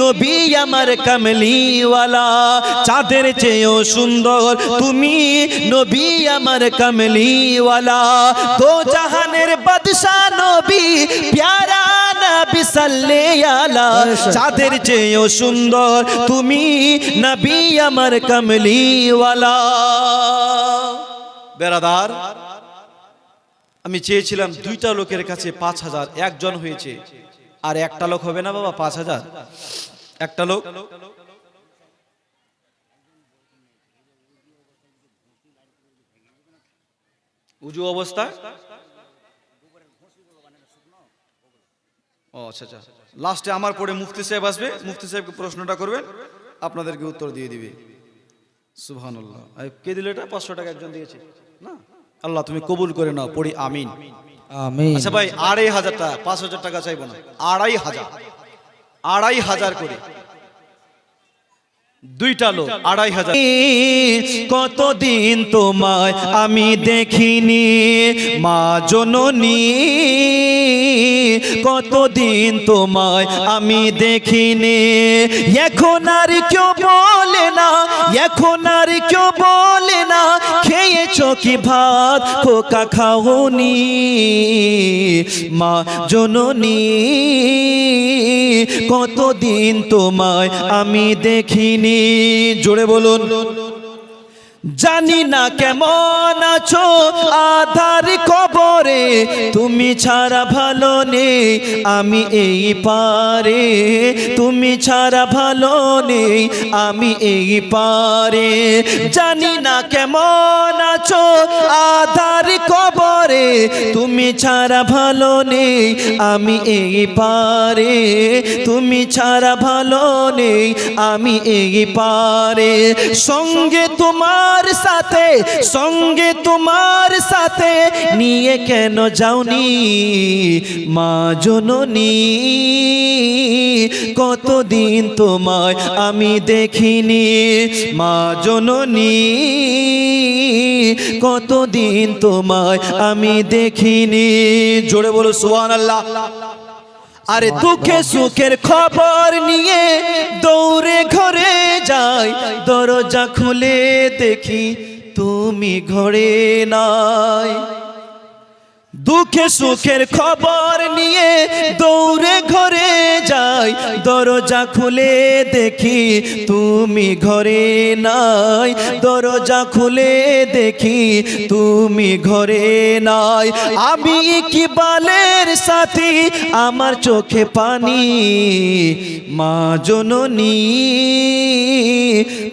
নবী আমার কামলিওয়ালা চাঁদের চেয়েও সুন্দর তুমি নবী আমার কামলিওয়ালা দো জাহানের বাদশা নবী প্যারা নবী সাল্লাল্লাহু আলাইহি চাঁদের চেয়েও সুন্দর তুমি নবী আমার কামলিওয়ালা বেরাদার আমি চেয়েছিলাম দুইটা লোকের কাছে 5000 একজন হয়েছে আর একটা লোক হবে না বাবা 5000 একটা লোক উজু অবস্থা ও আচ্ছা আচ্ছা লাস্টে আমার পরে মুফতি সাহেব আসবে মুফতি সাহেবকে প্রশ্নটা করবেন আপনাদেরকে উত্তর দিয়ে দিবে সুবহানাল্লাহ কে দিল এটা 500 টাকা একজন দিয়েছে না আল্লাহ তুমি কবুল করে নাও পড়ি আমিন আমিন আচ্ছা ভাই 2500 টাকা 5000 টাকা চাইবো না 2500 করে দুইটা লোক 2500 কতদিন তোমায় আমি দেখিনি মা জননী কতদিন তোমায় আমি দেখিনি এখন আর কেউ বলে না এখন আর কেউ বলে না খেয়েছো কি ভাত খোকা খাওনি মা জননী কতদিন তোমায় আমি দেখিনি জোরে বলুন জানি না কেমন আছো আধার কবরে তুমি ছাড়া ভালো নেই আমি এই পারে তুমি ছাড়া ভালো নেই আমি এই পারে জানি না কেমন আছো আধার কবরে তুমি ছাড়া ভালো নেই আমি এই পারে তুমি ছাড়া ভালো নেই আমি এই পারে সঙ্গে তোমার সাথে নিয়ে কেন যাওনি মা জননী কতদিন তোমায় আমি দেখিনি মা জননী কতদিন তোমায় আমি দেখিনি জোরে বলো সুবহানাল্লাহ আরে দুঃখে সুখের খবর নিয়ে দৌড়ে ঘরে যাই দরজা খুলে দেখি তুমি ঘরে নাই দুঃখে সুখের খবর নিয়ে দৌড়ে ঘরে যাই দরজা খুলে দেখি তুমি ঘরে নাই দরজা খুলে দেখি তুমি ঘরে নাই আমি ইকবালের সাথী আমার চোখে পানি মা জননী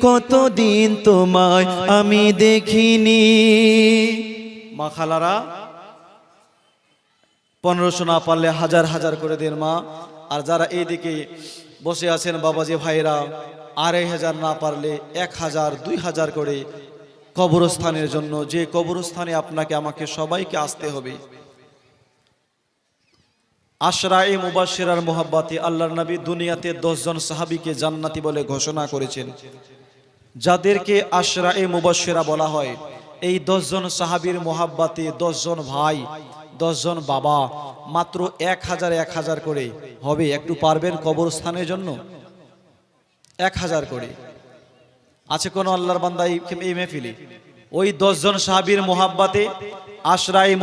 কতদিন তোমায় আমি দেখিনি মা খালারা 1500 না পারলে হাজার হাজার করে দেন মা আর যারা এইদিকে বসে আছেন বাবাজি ভাইরা 2500 না পারলে 1000 2000 করে কবরস্থানের জন্য যে কবরস্থানে আপনাকে আমাকে সবাইকে আসতে হবে আশরায়ে মুবাশশিরার মোহাব্বতে আল্লাহর নবী দুনিয়াতে 10 জন সাহাবীকে জান্নাতি বলে ঘোষণা করেছেন যাদেরকে আশরায়ে মুবাশশিরা বলা হয় এই 10 জন সাহাবীর মোহাব্বতে 10 জন ভাই 10 জন বাবা মাত্র 1000 করে হবে একটু পারবেন কবরস্থানের জন্য 1000 করে আছে কোন আল্লাহর বান্দা এই মেহফিলে ওই 10 জন সাহাবীর মোহাব্বতে আশরায়ে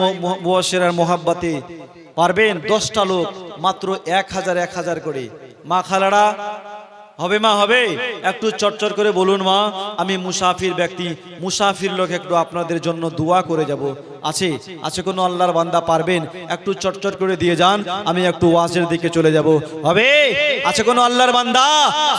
মুবাশশিরার মোহাব্বতে পারবেন 10টা লোক মাত্র 1000 করে মা খালারা হবে মা হবে একটু চটচট করে বলুন মা আমি মুসাফির ব্যক্তি মুসাফির লোক একটু আপনাদের জন্য দোয়া করে যাব আছে আছে কোনো আল্লাহর বান্দা পারবেন একটু চটচট করে দিয়ে যান, আমি একটু ওয়াজের দিকে চলে যাব। হবে? আছে কোনো আল্লাহর বান্দা?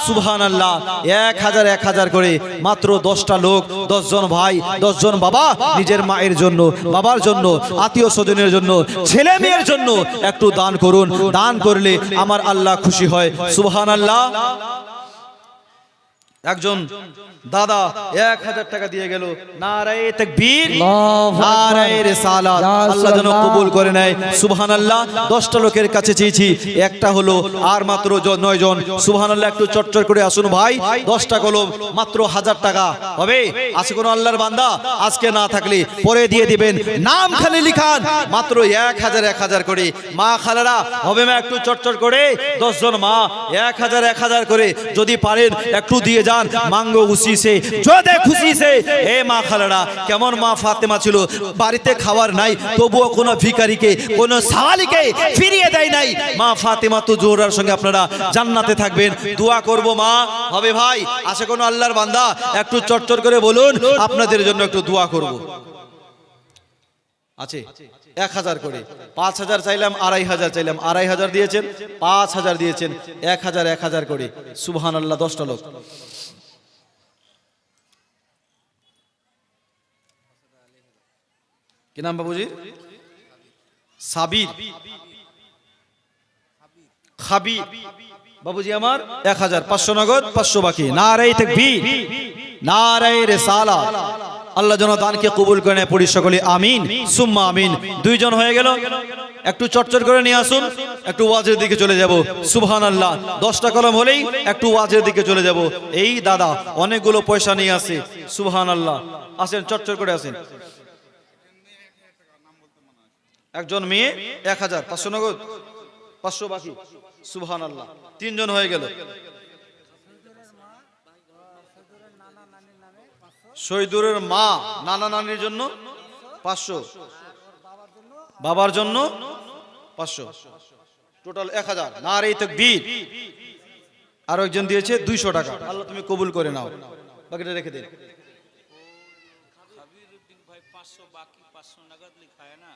সুবহানাল্লাহ। 1000 করে মাত্র 10টা লোক, 10 জন ভাই, 10 জন বাবা, নিজের মায়ের জন্য, বাবার জন্য, আত্মীয় স্বজনের জন্য, ছেলে মেয়ের জন্য একটু দান করুন। দান করলে আমার আল্লাহ খুশি হয়। সুবহানাল্লাহ। একজন দাদা 1000 টাকা দিয়ে গেল। নারায়ে তাকবীর, নারায়ে রিসালাত। আল্লাহ যেন কবুল করে নেয়। সুবহানাল্লাহ। 10টা লোকের কাছে চেয়েছি, একটা হলো, আর মাত্র 9 জন। সুবহানাল্লাহ। একটু চটচট করে আসুন ভাই। 10টা কলম মাত্র 1000 টাকা। হবে? আছে কোনো আল্লাহর বান্দা? আজকে না থাকলে পরে দিয়ে দিবেন, নাম খালি লিখান, মাত্র 1000 করে। মা খালারা, হবে মা একটু চটচট করে, 10 জন মা 1000 করে যদি পারেন একটু দিয়ে যান। মাঙ্গো খুশি সে, জোদে খুশি সে। এ মা খালারা, কেমন মা ফাতেমা ছিল, বাড়িতে খাবার নাই তবুও কোনো ভিখারিকে, কোনো সাওয়ালিকে ফিরিয়ে দেয় নাই। মা ফাতেমা তো জোহরার সঙ্গে আপনারা জান্নাতে থাকবেন। দোয়া করব মা। হবে ভাই? আছে কোনো আল্লাহর বান্দা? একটু চটচট করে বলুন, আপনাদের জন্য একটু দোয়া করব। আছে 1000 করে। 5000 চাইলাম, 2500 চাইলাম, 2500 দিয়েছেন, 5000 দিয়েছেন, 1000 করে। সুবহানাল্লাহ। 10টা লোক। কি নাম বাবুজি? সাবির, খাবির বাবুজি আমার। 1000, 500 নগদ, 500 বাকি। নারায়ে তাকবীর, নারায়ে রিসালাত। আল্লাহ যেন দানকে কবুল করে নেয়। পড়ি সকলে আমিন সুম্মা আমিন। 2 জন হয়ে গেল। একটু চটচট করে নিয়ে আসুন, একটু ওয়াজের দিকে চলে যাব। সুবহানাল্লাহ। 10টা কলম হলেই একটু ওয়াজের দিকে চলে যাব। এই দাদা অনেকগুলো পয়সা নিয়ে আসে। সুবহানাল্লাহ। আসেন, চটচট করে আসেন। একজন মেয়ে 1000, 500 নগদ, 500 বাকি। সুবহানাল্লাহ। 3 জন হয়ে গেল। শহীদুরের মা, নানা নানির জন্য 500, বাবার জন্য 500, টোটাল 1000। নারায়ে তাকবীর। আর একজন দিয়েছে 200 টাকা। আল্লাহ তুমি কবুল করে নাও, বাকিটা রেখে দিন। খাবির উদ্দিন ভাই 500 বাকি 500 নগদ লিখা है ना।